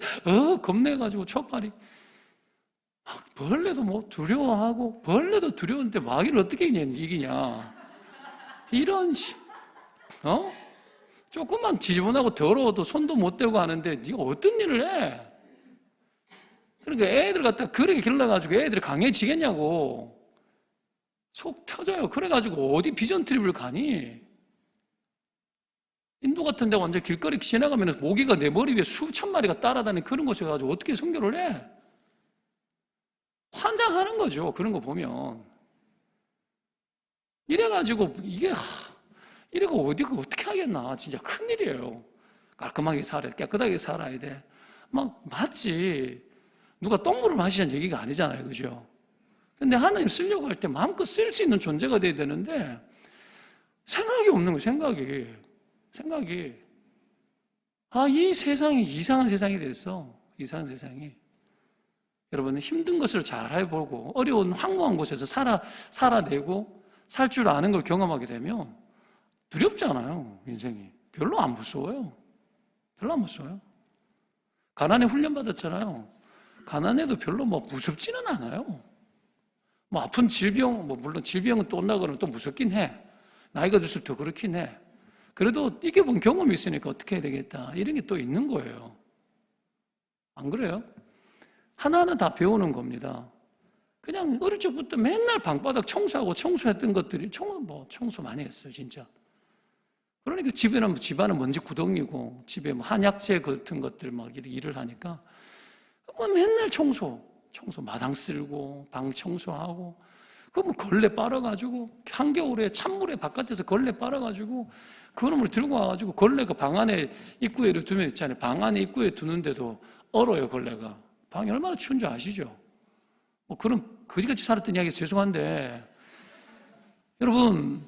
겁내가지고 초파리 막 벌레도 뭐 두려워하고 벌레도 두려운데 마귀를 어떻게 이기냐 이런 조금만 지저분하고 더러워도 손도 못 대고 하는데 네가 어떤 일을 해? 그러니까 애들 갖다 그렇게 길러가지고 애들이 강해지겠냐고. 속 터져요. 그래가지고 어디 비전 트립을 가니? 인도 같은 데 완전 길거리 지나가면 모기가 내 머리 위에 수천 마리가 따라다니는 그런 곳에 가지고 어떻게 선교를 해? 환장하는 거죠. 그런 거 보면. 이래가지고 이래가 어디가 어떻게 하겠나. 진짜 큰일이에요. 깔끔하게 살아야 돼. 깨끗하게 살아야 돼. 막 맞지. 누가 똥물을 마시자는 얘기가 아니잖아요. 그죠? 근데 하나님 쓰려고 할 때 마음껏 쓸 수 있는 존재가 돼야 되는데 생각이 없는 거예요. 생각이. 이 세상이 이상한 세상이 됐어. 이상한 세상이. 여러분 힘든 것을 잘 해보고 어려운 황무한 곳에서 살아내고 살 줄 아는 걸 경험하게 되면 두렵지 않아요. 인생이. 별로 안 무서워요. 별로 안 무서워요. 가난에 훈련받았잖아요. 가난해도 별로 무섭지는 않아요. 아픈 질병, 물론 질병은 또 온다 그러면 또 무섭긴 해. 나이가 들수록 더 그렇긴 해. 그래도 이겨본 경험이 있으니까 어떻게 해야 되겠다. 이런 게 또 있는 거예요. 안 그래요? 하나하나 다 배우는 겁니다. 그냥 어릴 적부터 맨날 방바닥 청소하고 청소했던 것들이 청소 많이 했어요, 진짜. 그러니까 집안은 먼지 구덩이고 집에 한약재 같은 것들 일을 하니까 맨날 청소 마당 쓸고 방 청소하고 그럼 걸레 빨아가지고 한겨울에 찬물에 바깥에서 걸레 빨아가지고 그놈을 들고 와가지고 걸레가 방 안에 입구에 두면 있잖아요. 방 안에 입구에 두는데도 얼어요. 걸레가. 방이 얼마나 추운 줄 아시죠? 그런 거지같이 살았던 이야기 죄송한데 여러분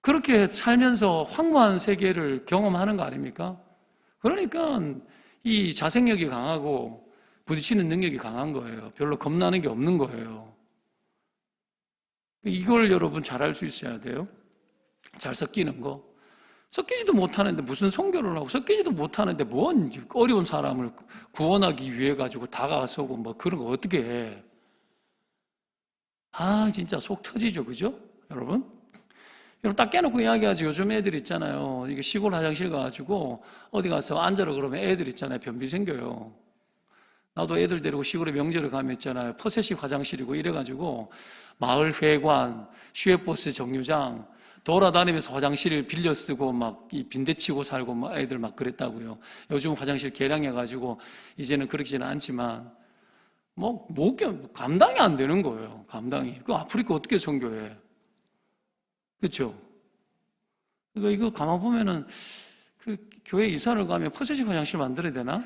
그렇게 살면서 황무한 세계를 경험하는 거 아닙니까? 그러니까 이 자생력이 강하고 부딪히는 능력이 강한 거예요. 별로 겁나는 게 없는 거예요. 이걸 여러분 잘할 수 있어야 돼요. 잘 섞이는 거. 섞이지도 못하는데 무슨 선교를 하고 섞이지도 못하는데 뭔 어려운 사람을 구원하기 위해 가지고 다가서고 그런 거 어떻게 해. 진짜 속 터지죠. 그죠? 여러분? 여러분 딱 깨놓고 이야기하지. 요즘 애들 있잖아요. 이게 시골 화장실 가가지고 어디 가서 앉으라 그러면 애들 있잖아요. 변비 생겨요. 나도 애들 데리고 시골에 명절에 가면 있잖아요. 퍼세식 화장실이고 이래가지고 마을 회관, 시외버스 정류장 돌아다니면서 화장실을 빌려 쓰고 막 빈대치고 살고 막 애들 막 그랬다고요. 요즘 화장실 개량해가지고 이제는 그렇지는 않지만 감당이 안 되는 거예요. 감당이. 그 아프리카 어떻게 선교해? 그렇죠? 이거 가만 보면은 그 교회 이사를 가면 퍼세식 화장실 만들어야 되나?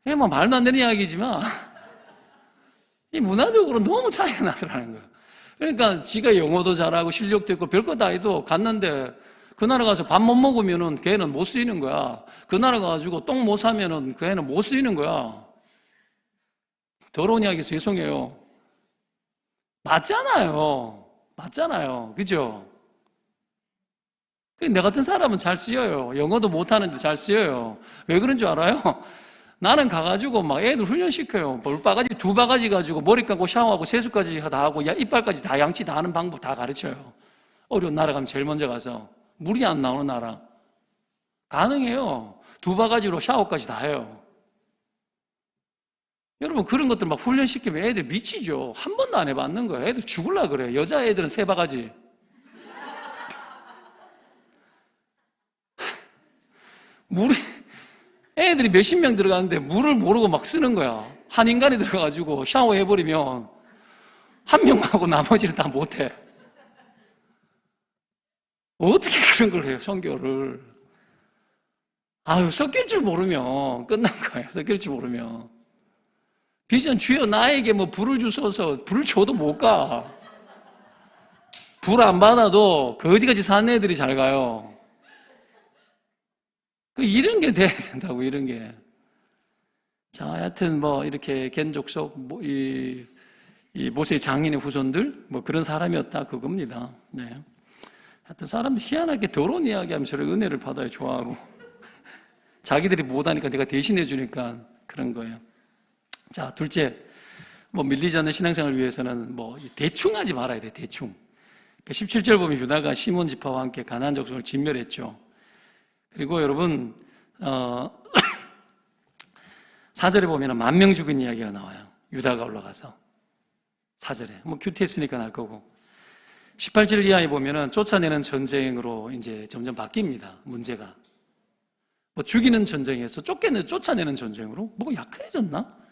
이게 뭐 말도 안 되는 이야기지만 이 문화적으로 너무 차이가 나더라는 거예요. 그러니까 지가 영어도 잘하고 실력도 있고 별거 다 해도 갔는데 그 나라 가서 밥 못 먹으면은 걔는 못 쓰이는 거야. 그 나라 가가지고 똥 못 사면은 그 애는 못 쓰이는 거야. 더러운 이야기 죄송해요. 맞잖아요. 그죠? 내 같은 사람은 잘 쓰여요. 영어도 못하는데 잘 쓰여요. 왜 그런 줄 알아요? 나는 가가지고 막 애들 훈련시켜요. 볼바가지, 2바가지 가지고 머리 감고 샤워하고 세수까지 다 하고 이빨까지 다 양치 다 하는 방법 다 가르쳐요. 어려운 나라 가면 제일 먼저 가서. 물이 안 나오는 나라. 가능해요. 2바가지로 샤워까지 다 해요. 여러분 그런 것들 막 훈련시키면 애들 미치죠. 한 번도 안 해봤는 거예요. 애들 죽을라 그래요. 여자애들은 3바가지. 애들이 몇십 명 들어가는데 물을 모르고 막 쓰는 거야. 한 인간이 들어가가지고 샤워해버리면 한 명하고 나머지는 다 못해. 어떻게 그런 걸 해요, 선교를. 섞일 줄 모르면 끝난 거예요. 섞일 줄 모르면. 비전 주여 나에게 뭐 불을 주셔서 불 줘도 못 가. 불 안 받아도 거지같이 사는 애들이 잘 가요. 이런 게 돼야 된다고, 이런 게. 자, 하여튼 이렇게 겐족속, 이 모세의 장인의 후손들, 그런 사람이었다, 그겁니다. 네. 하여튼 사람 희한하게 더러운 이야기 하면 저를 은혜를 받아요, 좋아하고. 자기들이 못하니까 내가 대신해 주니까 그런 거예요. 자, 둘째, 밀리지 않는 신앙생활을 위해서는 대충 하지 말아야 돼, 대충. 17절 보면 유다가 시몬 지파와 함께 가나안 족속을 진멸했죠. 그리고 여러분 4절에 보면 10,000명 죽은 이야기가 나와요. 유다가 올라가서 4절에 큐티했으니까 날 거고 18절 이하에 보면 쫓아내는 전쟁으로 이제 점점 바뀝니다. 문제가 죽이는 전쟁에서 쫓아내는 전쟁으로 뭐가 약해졌나?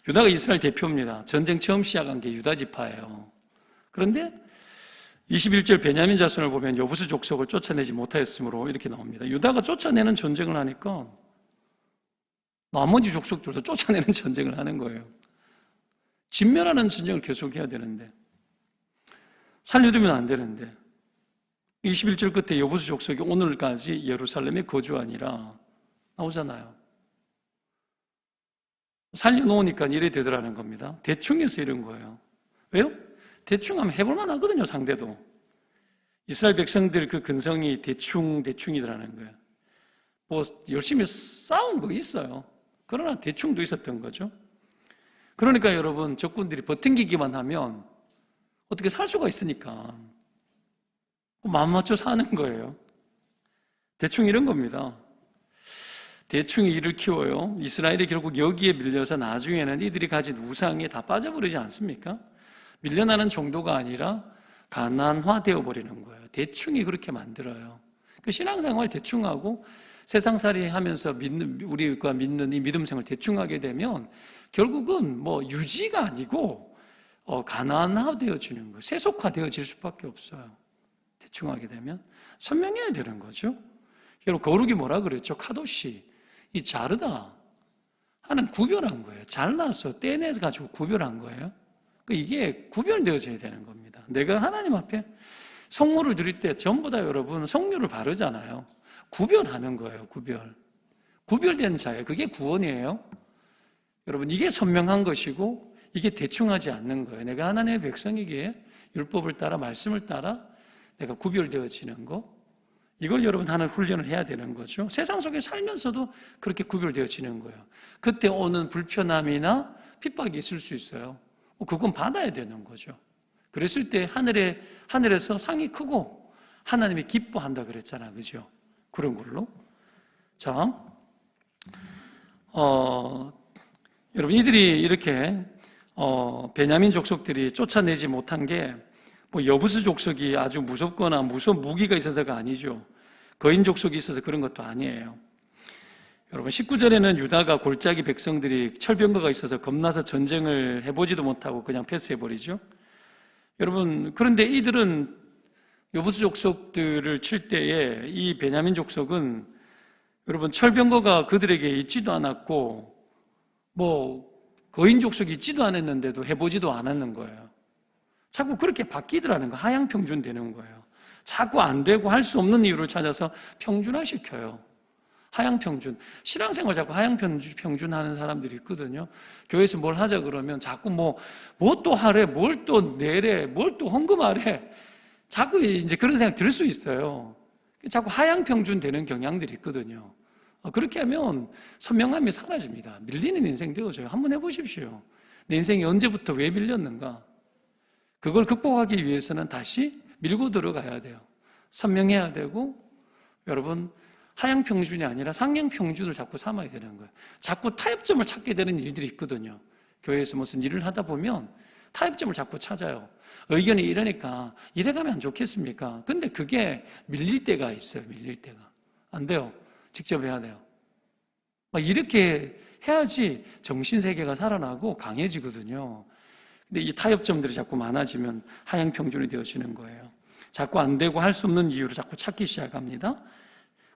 유다가 이스라엘 대표입니다. 전쟁 처음 시작한 게 유다 지파예요. 그런데 21절 베냐민 자손을 보면 여부수 족속을 쫓아내지 못하였으므로 이렇게 나옵니다. 유다가 쫓아내는 전쟁을 하니까 나머지 족속들도 쫓아내는 전쟁을 하는 거예요. 진멸하는 전쟁을 계속해야 되는데 살려두면 안 되는데 21절 끝에 여부수 족속이 오늘까지 예루살렘에 거주하니라 나오잖아요. 살려놓으니까 이래 되더라는 겁니다. 대충해서 이런 거예요. 왜요? 대충 하면 해볼만 하거든요, 상대도. 이스라엘 백성들 그 근성이 대충이더라는 거예요. 열심히 싸운 거 있어요. 그러나 대충도 있었던 거죠. 그러니까 여러분, 적군들이 버팅기기만 하면 어떻게 살 수가 있으니까. 마음 맞춰 사는 거예요. 대충 이런 겁니다. 대충 이를 키워요. 이스라엘이 결국 여기에 밀려서 나중에는 이들이 가진 우상에 다 빠져버리지 않습니까? 밀려나는 정도가 아니라 가난화 되어버리는 거예요. 대충이 그렇게 만들어요. 그 신앙생활 대충하고 세상살이 하면서 우리가 믿는 이 믿음생활 대충하게 되면 결국은 유지가 아니고 가난화되어지는 거예요. 세속화되어질 수밖에 없어요. 대충하게 되면 선명해야 되는 거죠. 여러분 거룩이 뭐라 그랬죠? 카도시. 이 자르다 하는 구별한 거예요. 잘라서 떼내가지고 구별한 거예요. 이게 구별되어져야 되는 겁니다. 내가 하나님 앞에 성물을 드릴 때 전부 다 여러분 성류를 바르잖아요. 구별하는 거예요. 구별된 자예요. 그게 구원이에요. 여러분 이게 선명한 것이고 이게 대충하지 않는 거예요. 내가 하나님의 백성이기에 율법을 따라 말씀을 따라 내가 구별되어지는 거, 이걸 여러분 하는 훈련을 해야 되는 거죠. 세상 속에 살면서도 그렇게 구별되어지는 거예요. 그때 오는 불편함이나 핍박이 있을 수 있어요. 그건 받아야 되는 거죠. 그랬을 때 하늘에서 상이 크고 하나님이 기뻐한다 그랬잖아. 그죠? 그런 걸로. 자, 여러분, 이들이 이렇게, 베냐민 족속들이 쫓아내지 못한 게, 뭐, 여부수 족속이 아주 무섭거나 무서운 무기가 있어서가 아니죠. 거인 족속이 있어서 그런 것도 아니에요. 여러분, 19절에는 유다가 골짜기 백성들이 철병거가 있어서 겁나서 전쟁을 해보지도 못하고 그냥 패스해버리죠. 여러분, 그런데 이들은 여부수 족속들을 칠 때에 이 베냐민 족속은 여러분, 철병거가 그들에게 있지도 않았고, 뭐, 거인 족속이 있지도 않았는데도 해보지도 않았는 거예요. 자꾸 그렇게 바뀌더라는 거, 하향평준 되는 거예요. 자꾸 안 되고 할 수 없는 이유를 찾아서 평준화시켜요. 하향평준. 신앙생활 자꾸 하향평준 하는 사람들이 있거든요. 교회에서 뭘 하자 그러면 자꾸 뭐 또 하래, 뭘 또 내래, 뭘 또 헌금하래. 자꾸 이제 그런 생각 들 수 있어요. 자꾸 하향평준 되는 경향들이 있거든요. 그렇게 하면 선명함이 사라집니다. 밀리는 인생 되어져요. 한번 해보십시오. 내 인생이 언제부터 왜 밀렸는가? 그걸 극복하기 위해서는 다시 밀고 들어가야 돼요. 선명해야 되고, 여러분, 하향평준이 아니라 상향평준을 자꾸 삼아야 되는 거예요. 자꾸 타협점을 찾게 되는 일들이 있거든요. 교회에서 무슨 일을 하다 보면 타협점을 자꾸 찾아요. 의견이 이러니까 이래가면 안 좋겠습니까? 근데 그게 밀릴 때가 있어요. 밀릴 때가. 안 돼요. 직접 해야 돼요. 이렇게 해야지 정신세계가 살아나고 강해지거든요. 근데 이 타협점들이 자꾸 많아지면 하향평준이 되어지는 거예요. 자꾸 안 되고 할 수 없는 이유를 자꾸 찾기 시작합니다.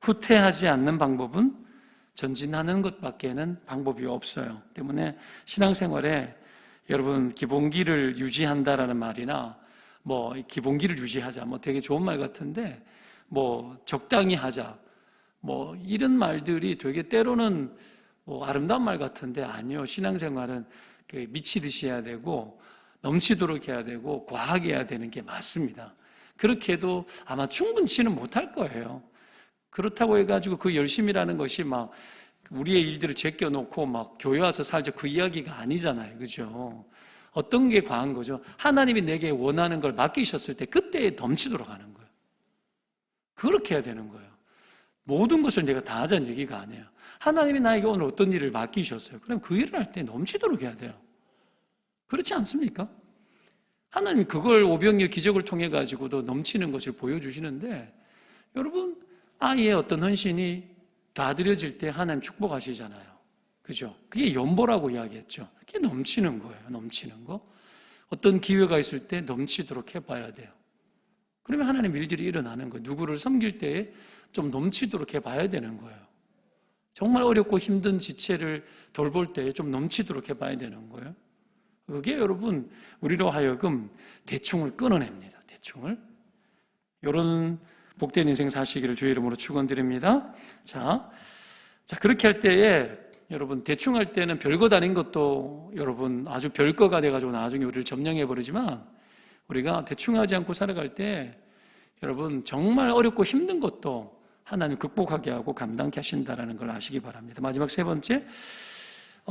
후퇴하지 않는 방법은 전진하는 것밖에는 방법이 없어요. 때문에 신앙생활에 여러분 기본기를 유지한다라는 말이나 뭐 기본기를 유지하자 뭐 되게 좋은 말 같은데 뭐 적당히 하자 뭐 이런 말들이 되게 때로는 뭐 아름다운 말 같은데 아니요. 신앙생활은 미치듯이 해야 되고 넘치도록 해야 되고 과하게 해야 되는 게 맞습니다. 그렇게 해도 아마 충분치는 못할 거예요. 그렇다고 해가지고 그 열심이라는 것이 막 우리의 일들을 제껴놓고 막 교회 와서 살자 그 이야기가 아니잖아요. 그죠? 어떤 게 과한 거죠? 하나님이 내게 원하는 걸 맡기셨을 때 그때에 넘치도록 하는 거예요. 그렇게 해야 되는 거예요. 모든 것을 내가 다 하자는 얘기가 아니에요. 하나님이 나에게 오늘 어떤 일을 맡기셨어요. 그럼 그 일을 할 때 넘치도록 해야 돼요. 그렇지 않습니까? 하나님 그걸 오병이어 기적을 통해 가지고도 넘치는 것을 보여주시는데 여러분 아이의 어떤 헌신이 다 드려질 때 하나님 축복하시잖아요. 그죠? 그게 연보라고 이야기했죠. 그게 넘치는 거예요. 넘치는 거. 어떤 기회가 있을 때 넘치도록 해봐야 돼요. 그러면 하나님 일들이 일어나는 거예요. 누구를 섬길 때에 좀 넘치도록 해봐야 되는 거예요. 정말 어렵고 힘든 지체를 돌볼 때에 좀 넘치도록 해봐야 되는 거예요. 그게 여러분 우리로 하여금 대충을 끊어냅니다. 대충을. 이런 복된 인생 사시기를 주의 이름으로 축원드립니다. 자, 그렇게 할 때에 여러분 대충 할 때는 별것 아닌 것도 여러분 아주 별거가 돼가지고 나중에 우리를 점령해 버리지만 우리가 대충 하지 않고 살아갈 때 여러분 정말 어렵고 힘든 것도 하나님 극복하게 하고 감당케 하신다는 걸 아시기 바랍니다. 마지막 세 번째,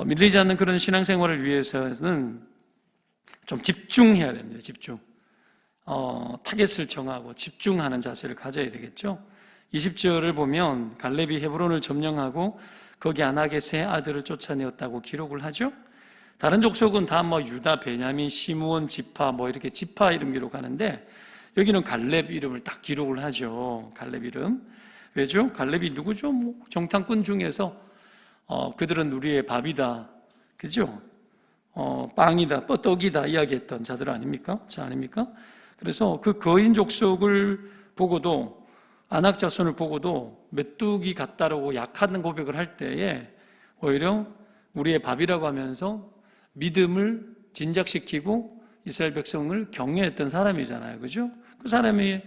밀리지 않는 그런 신앙생활을 위해서는 좀 집중해야 됩니다. 집중. 타겟을 정하고 집중하는 자세를 가져야 되겠죠. 20절을 보면 갈렙이 헤브론을 점령하고 거기 아낙의 세 아들을 쫓아내었다고 기록을 하죠. 다른 족속은 다 뭐 유다, 베냐민, 시므온, 지파 뭐 이렇게 지파 이름 기록하는데 여기는 갈렙 이름을 딱 기록을 하죠. 갈렙 이름. 왜죠? 갈렙이 누구죠? 뭐 정탐꾼 중에서 그들은 우리의 밥이다. 그죠? 빵이다, 떡이다 이야기했던 자들 아닙니까? 자, 아닙니까? 그래서 그 거인 족속을 보고도 아낙 자손을 보고도 메뚜기 같다라고 약한 고백을 할 때에 오히려 우리의 밥이라고 하면서 믿음을 진작시키고 이스라엘 백성을 격려했던 사람이잖아요. 그죠? 그 사람이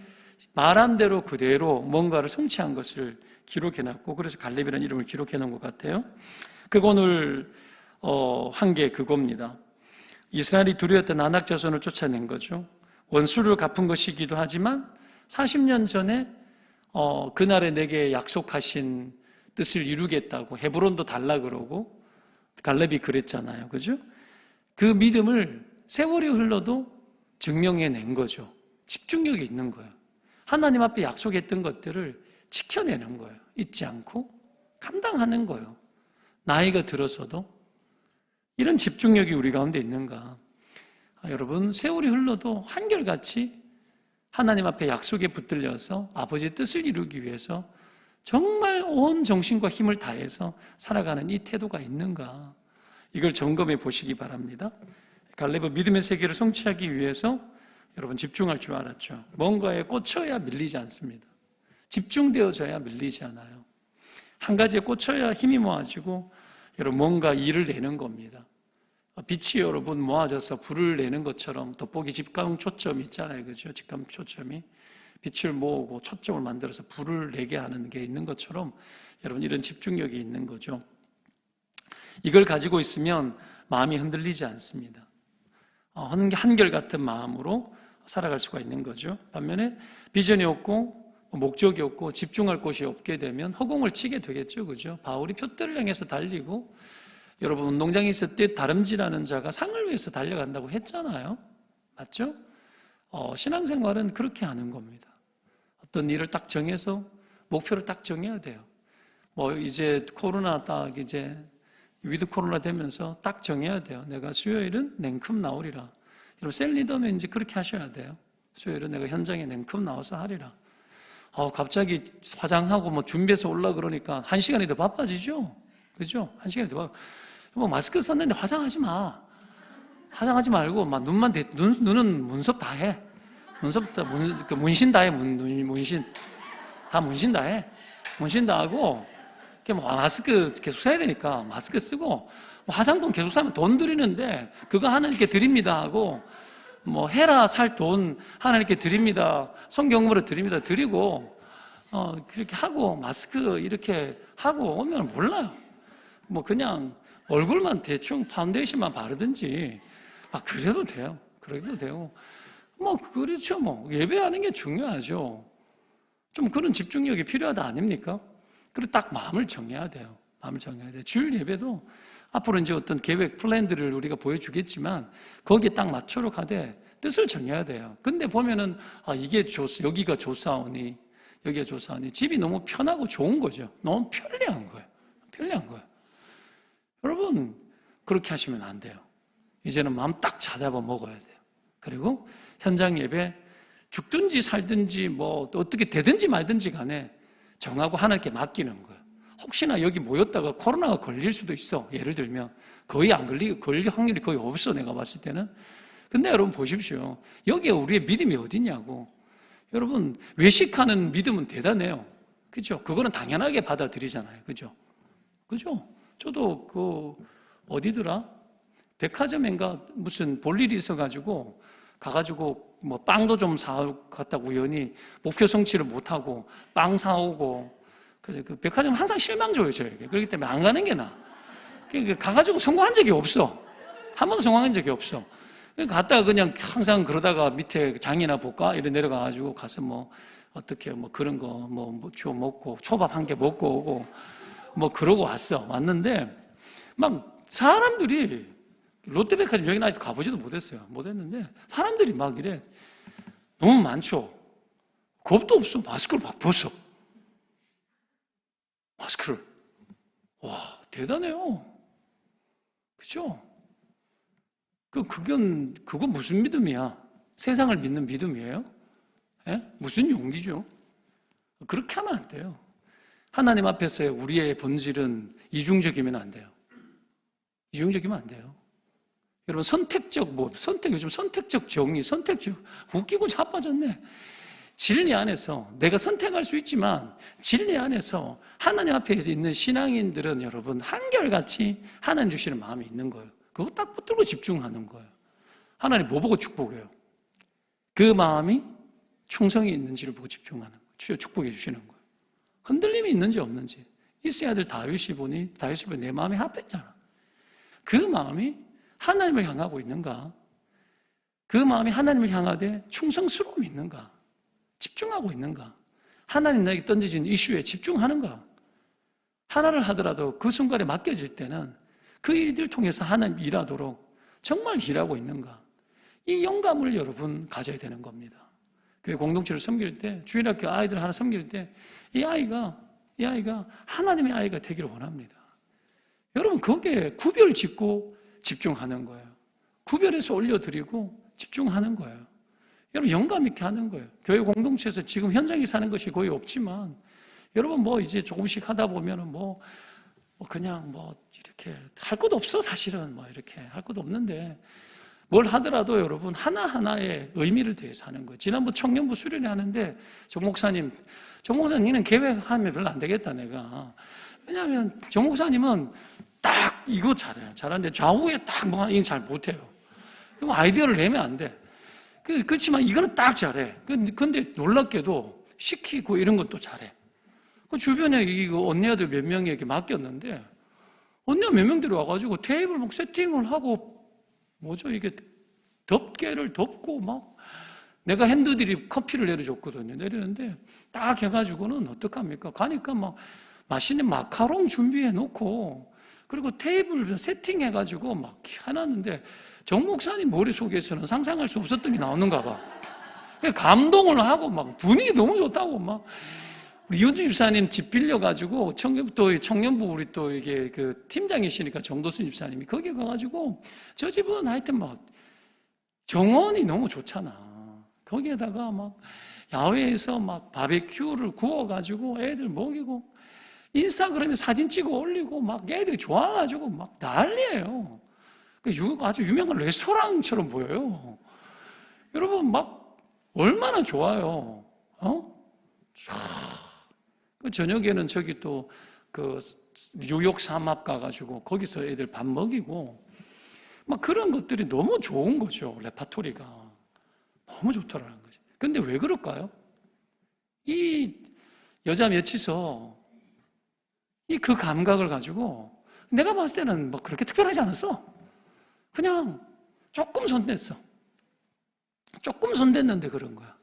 말한 대로 그대로 뭔가를 성취한 것을 기록해놨고 그래서 갈렙이라는 이름을 기록해놓은 것 같아요. 그거 오늘 한 게 그겁니다. 이스라엘이 두려웠던 아낙 자손을 쫓아낸 거죠. 원수를 갚은 것이기도 하지만 40년 전에 그날에 내게 약속하신 뜻을 이루겠다고 헤브론도 달라 그러고 갈렙이 그랬잖아요. 그죠? 그 믿음을 세월이 흘러도 증명해낸 거죠. 집중력이 있는 거예요. 하나님 앞에 약속했던 것들을 지켜내는 거예요. 잊지 않고 감당하는 거예요. 나이가 들어서도 이런 집중력이 우리 가운데 있는가? 여러분, 세월이 흘러도 한결같이 하나님 앞에 약속에 붙들려서 아버지의 뜻을 이루기 위해서 정말 온 정신과 힘을 다해서 살아가는 이 태도가 있는가? 이걸 점검해 보시기 바랍니다. 갈렙은 믿음의 세계를 성취하기 위해서 여러분 집중할 줄 알았죠. 뭔가에 꽂혀야 밀리지 않습니다. 집중되어져야 밀리지 않아요. 한 가지에 꽂혀야 힘이 모아지고 여러분 뭔가 일을 내는 겁니다. 빛이 여러분 모아져서 불을 내는 것처럼 돋보기 집감 초점이 있잖아요. 그죠? 집감 초점이 빛을 모으고 초점을 만들어서 불을 내게 하는 게 있는 것처럼 여러분 이런 집중력이 있는 거죠. 이걸 가지고 있으면 마음이 흔들리지 않습니다. 한결같은 마음으로 살아갈 수가 있는 거죠. 반면에 비전이 없고 목적이 없고 집중할 곳이 없게 되면 허공을 치게 되겠죠. 그죠? 바울이 표대를 향해서 달리고 여러분 운동장에 있을 때 다름질하는 자가 상을 위해서 달려간다고 했잖아요. 맞죠? 신앙생활은 그렇게 하는 겁니다. 어떤 일을 딱 정해서 목표를 딱 정해야 돼요. 이제 코로나 딱 이제 위드 코로나 되면서 딱 정해야 돼요. 내가 수요일은 냉큼 나오리라. 여러분 셀리더면 이제 그렇게 하셔야 돼요. 수요일은 내가 현장에 냉큼 나와서 하리라. 갑자기 화장하고 준비해서 올라 그러니까 1시간이 더 바빠지죠? 그죠? 1시간이 더 마스크 썼는데 화장하지 마. 화장하지 말고, 눈만 눈은 문섭 다 해. 문신 다 해, 문신. 다 문신 다 해. 문신 다 하고, 마스크 계속 써야 되니까 마스크 쓰고, 화장품 계속 사면 돈 드리는데, 그거 하나님께 드립니다 하고, 해라 살 돈 하나님께 드립니다. 성경으로 드립니다. 드리고, 그렇게 하고, 마스크 이렇게 하고 오면 몰라요. 그냥 얼굴만 대충 파운데이션만 바르든지, 그래도 돼요. 그래도 되고. 그렇죠. 예배하는 게 중요하죠. 좀 그런 집중력이 필요하다 아닙니까? 그리고 딱 마음을 정해야 돼요. 마음을 정해야 돼요. 주일 예배도 앞으로 이제 어떤 계획, 플랜들을 우리가 보여주겠지만 거기에 딱 맞춰러 가되 뜻을 정해야 돼요. 근데 보면은, 여기가 좋사오니, 여기가 좋사오니, 집이 너무 편하고 좋은 거죠. 너무 편리한 거예요. 편리한 거예요. 여러분, 그렇게 하시면 안 돼요. 이제는 마음 딱 찾아봐 먹어야 돼요. 그리고 현장 예배, 죽든지 살든지 어떻게 되든지 말든지 간에 정하고 하나님께 맡기는 거예요. 혹시나 여기 모였다가 코로나가 걸릴 수도 있어. 예를 들면 거의 안 걸릴 확률이 거의 없어. 내가 봤을 때는. 근데 여러분 보십시오. 여기에 우리의 믿음이 어디냐고. 여러분 외식하는 믿음은 대단해요. 그죠? 그거는 당연하게 받아들이잖아요. 그죠? 그죠? 저도 어디더라? 백화점인가 무슨 볼 일이 있어가지고 가가지고 빵도 좀 사갔다고 우연히 목표 성취를 못하고 빵 사오고 그래서 그 백화점 항상 실망 줘요 저에게. 그렇기 때문에 안 가는 게 나아. 가가지고 성공한 적이 없어. 한 번도 성공한 적이 없어. 갔다가 그냥 항상 그러다가 밑에 장이나 볼까 이래 내려가가지고 가서 어떻게 그런 거 주워 먹고 초밥 한 개 먹고 오고 그러고 왔는데 사람들이 롯데백화점 여기는 아직 가보지도 못했어요. 못했는데 사람들이 이래 너무 많죠. 겁도 없어. 마스크를 막 벗어. 마스크를. 와, 대단해요. 그죠? 그건 무슨 믿음이야? 세상을 믿는 믿음이에요? 예? 무슨 용기죠? 그렇게 하면 안 돼요. 하나님 앞에서의 우리의 본질은 이중적이면 안 돼요. 이중적이면 안 돼요. 여러분, 요즘 선택적 정의, 웃기고 자빠졌네. 진리 안에서 내가 선택할 수 있지만 진리 안에서 하나님 앞에 있는 신앙인들은 여러분 한결같이 하나님 주시는 마음이 있는 거예요. 그거 딱 붙들고 집중하는 거예요. 하나님 뭐 보고 축복해요? 그 마음이 충성이 있는지를 보고 집중하는 거예요. 축복해 주시는 거예요. 흔들림이 있는지 없는지. 이스의 아들 다윗이 보니 내 마음이 합했잖아. 그 마음이 하나님을 향하고 있는가? 그 마음이 하나님을 향하되 충성스러움이 있는가? 집중하고 있는가? 하나님 나에게 던져진 이슈에 집중하는가? 하나를 하더라도 그 순간에 맡겨질 때는 그 일들 통해서 하나님 일하도록 정말 일하고 있는가? 이 영감을 여러분 가져야 되는 겁니다. 교회 공동체를 섬길 때, 주일학교 아이들 하나 섬길 때, 이 아이가 하나님의 아이가 되기를 원합니다. 여러분, 거기에 구별 짓고 집중하는 거예요. 구별해서 올려드리고 집중하는 거예요. 여러분, 영감 있게 하는 거예요. 교회 공동체에서 지금 현장에 사는 것이 거의 없지만, 여러분, 뭐 이제 조금씩 하다 보면은 그냥 이렇게 할 것도 없어, 사실은. 이렇게 할 것도 없는데, 뭘 하더라도 여러분 하나하나의 의미를 더해서 하는 거예요. 지난번 청년부 수련회 하는데 정 목사님, 니는 계획하면 별로 안 되겠다 내가. 왜냐하면 정 목사님은 딱 이거 잘해요. 잘하는데 좌우에 딱 이건 잘 못해요. 그럼 아이디어를 내면 안 돼. 그렇지만 이거는 딱 잘해. 근데 놀랍게도 시키고 이런 건 또 잘해. 그 주변에 이거 언니들 몇 명에게 맡겼는데 언니가 몇 명들이 와가지고 테이블 세팅을 하고 이게 덮개를 덮고 내가 핸드들이 커피를 내려줬거든요. 내리는데 딱 해가지고는 어떡합니까? 가니까 맛있는 마카롱 준비해 놓고 그리고 테이블 세팅해가지고 해놨는데 정 목사님 머릿속에서는 상상할 수 없었던 게 나오는가 봐. 감동을 하고 분위기 너무 좋다고 우리 이현주 집사님 집 빌려가지고 청년부 우리 또 이게 그 팀장이시니까 정도순 집사님이 거기 가가지고 저 집은 하여튼 정원이 너무 좋잖아. 거기에다가 야외에서 바베큐를 구워가지고 애들 먹이고 인스타그램에 사진 찍어 올리고 애들이 좋아가지고 난리예요. 아주 유명한 레스토랑처럼 보여요. 여러분 얼마나 좋아요. 그 저녁에는 저기 또 뉴욕 삼합 가가지고 거기서 애들 밥 먹이고 그런 것들이 너무 좋은 거죠. 레파토리가 너무 좋더라는 거죠. 근데 왜 그럴까요? 이 여자 몇이서 그 감각을 가지고 내가 봤을 때는 그렇게 특별하지 않았어. 그냥 조금 손댔어. 조금 손댔는데 그런 거야.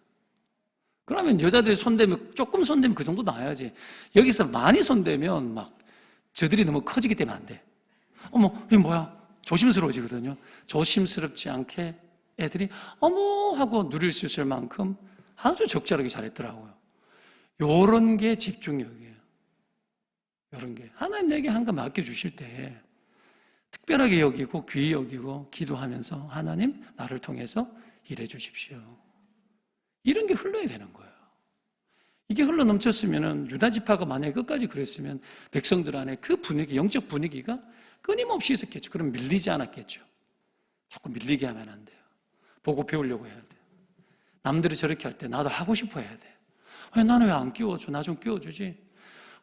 그러면 여자들이 손대면 조금 손대면 그 정도 나야지. 여기서 많이 손대면 저들이 너무 커지기 때문에 안 돼. 어머, 이게 뭐야? 조심스러워지거든요. 조심스럽지 않게 애들이 어머 하고 누릴 수 있을 만큼 아주 적절하게 잘했더라고요. 요런 게 집중력이에요. 요런 게 하나님 내게 한 거 맡겨주실 때 특별하게 여기고 귀히 여기고 기도하면서 하나님 나를 통해서 일해 주십시오. 이런 게 흘러야 되는 거예요. 이게 흘러 넘쳤으면 유다 지파가 만약에 끝까지 그랬으면 백성들 안에 그 분위기, 영적 분위기가 끊임없이 있었겠죠. 그럼 밀리지 않았겠죠. 자꾸 밀리게 하면 안 돼요. 보고 배우려고 해야 돼요. 남들이 저렇게 할 때 나도 하고 싶어 해야 돼. 나는 왜 안 끼워줘? 나 좀 끼워주지.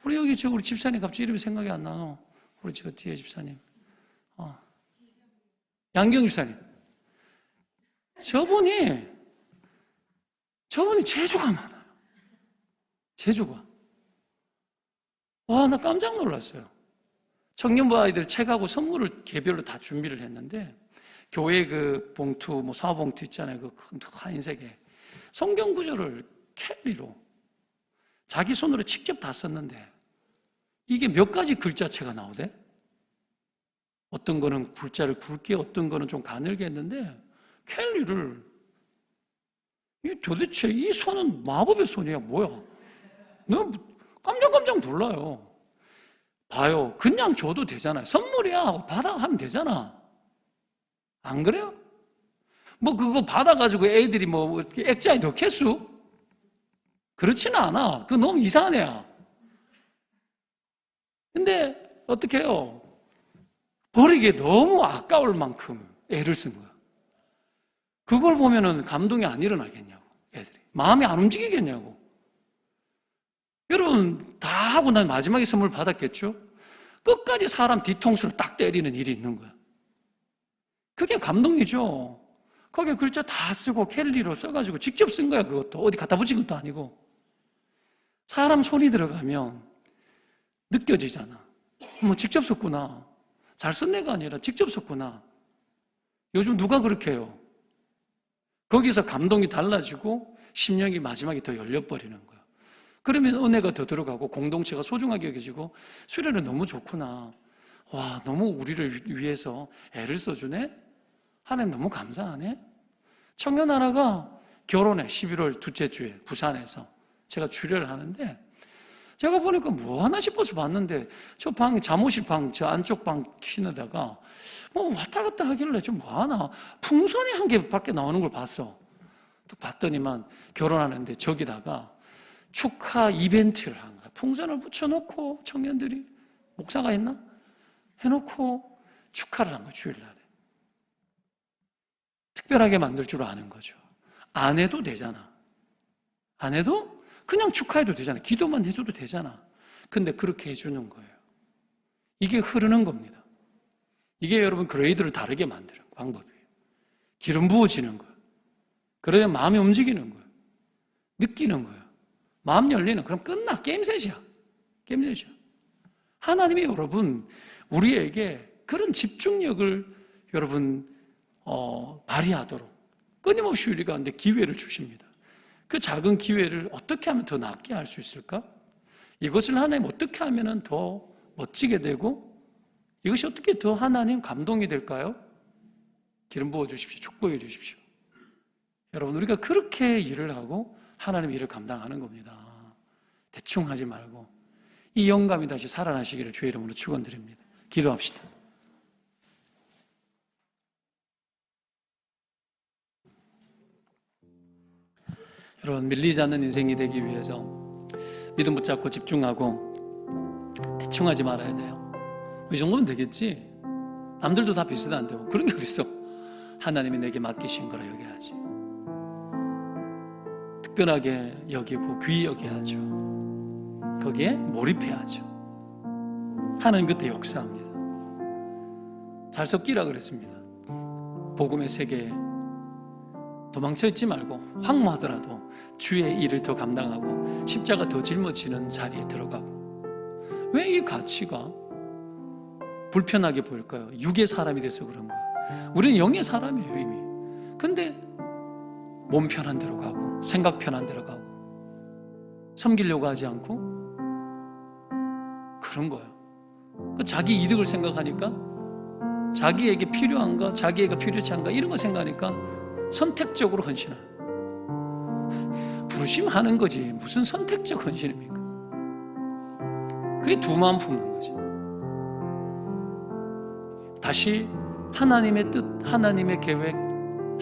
우리 우리 집사님 갑자기 이름이 생각이 안 나노. 우리 저 뒤에 집사님. 양경 집사님. 저분이 재주가 많아요. 재주가. 나 깜짝 놀랐어요. 청년부 아이들 책하고 선물을 개별로 다 준비를 했는데, 교회 그 봉투, 사과봉투 있잖아요. 그 큰 하얀색에. 성경 구절을 캘리로 자기 손으로 직접 다 썼는데, 이게 몇 가지 글자체가 나오대? 어떤 거는 글자를 굵게, 어떤 거는 좀 가늘게 했는데, 캘리를 도대체 이 손은 마법의 손이야 뭐야? 너무 깜짝 놀라요. 봐요. 그냥 줘도 되잖아요. 선물이야. 받아 하면 되잖아. 안 그래요? 그거 받아가지고 애들이 액자에 넣겠수? 그렇지는 않아. 그거 너무 이상한 애야. 근데 어떻게 해요? 버리기에 너무 아까울 만큼 애를 쓴 거야. 그걸 보면은 감동이 안 일어나겠냐고, 애들이. 마음이 안 움직이겠냐고. 여러분, 다 하고 난 마지막에 선물 받았겠죠? 끝까지 사람 뒤통수를 딱 때리는 일이 있는 거야. 그게 감동이죠. 거기에 글자 다 쓰고 캘리로 써가지고 직접 쓴 거야, 그것도. 어디 갖다 붙인 것도 아니고. 사람 손이 들어가면 느껴지잖아. 직접 썼구나. 잘 쓴 애가 아니라 직접 썼구나. 요즘 누가 그렇게 해요? 거기서 감동이 달라지고 심령이 마지막에 더 열려버리는 거예요. 그러면 은혜가 더 들어가고 공동체가 소중하게 여겨지고 수련은 너무 좋구나. 와, 너무 우리를 위해서 애를 써주네? 하나님 너무 감사하네? 청년 하나가 결혼해. 11월 둘째 주에 부산에서 제가 주례를 하는데 제가 보니까 뭐 하나 싶어서 봤는데 저 방, 잠옷실 방, 저 안쪽 방 키는데가 뭐 왔다 갔다 하길래 좀 뭐 하나 풍선이 한 개 밖에 나오는 걸 봤어. 또 봤더니만 결혼하는데 저기다가 축하 이벤트를 한 거야. 풍선을 붙여놓고 청년들이 목사가 했나? 해놓고 축하를 한 거야, 주일날에. 특별하게 만들 줄 아는 거죠. 안 해도 되잖아. 안 해도 그냥 축하해도 되잖아. 기도만 해줘도 되잖아. 근데 그렇게 해주는 거예요. 이게 흐르는 겁니다. 이게 여러분 그레이드를 다르게 만드는 방법이에요. 기름 부어지는 거예요. 그래야 마음이 움직이는 거예요. 느끼는 거예요. 마음 열리는. 그럼 끝나. 게임 셋이야. 게임 셋이야. 하나님이 여러분 우리에게 그런 집중력을 여러분 발휘하도록 끊임없이 우리 가운데 기회를 주십니다. 그 작은 기회를 어떻게 하면 더 낫게 할 수 있을까? 이것을 하나님 어떻게 하면 더 멋지게 되고 이것이 어떻게 더 하나님 감동이 될까요? 기름 부어 주십시오. 축복해 주십시오. 여러분 우리가 그렇게 일을 하고 하나님 일을 감당하는 겁니다. 대충 하지 말고 이 영감이 다시 살아나시기를 주의 이름으로 축원드립니다. 기도합시다. 여러분 밀리지 않는 인생이 되기 위해서 믿음 붙잡고 집중하고 대충 하지 말아야 돼요. 이 정도면 되겠지. 남들도 다 비슷한데 뭐 그런 게 어딨어. 하나님이 내게 맡기신 거라 여겨야지. 특별하게 여기고 귀히 여겨야죠. 거기에 몰입해야죠. 하나님 그때 역사합니다. 잘 섞이라 그랬습니다. 복음의 세계에 도망쳐 있지 말고 황무하더라도 주의 일을 더 감당하고 십자가 더 짊어지는 자리에 들어가고. 왜 이 가치가 불편하게 보일까요? 육의 사람이 돼서 그런 거예요. 우리는 영의 사람이에요 이미. 근데 몸 편한 대로 가고 생각 편한 대로 가고 섬기려고 하지 않고 그런 거예요. 자기 이득을 생각하니까 자기에게 필요한가 자기에게 필요치 않가 이런 거 생각하니까 선택적으로 헌신하는. 부르심하는 거지 무슨 선택적 헌신입니까? 그게 두 마음 품는 거죠. 다시 하나님의 뜻, 하나님의 계획,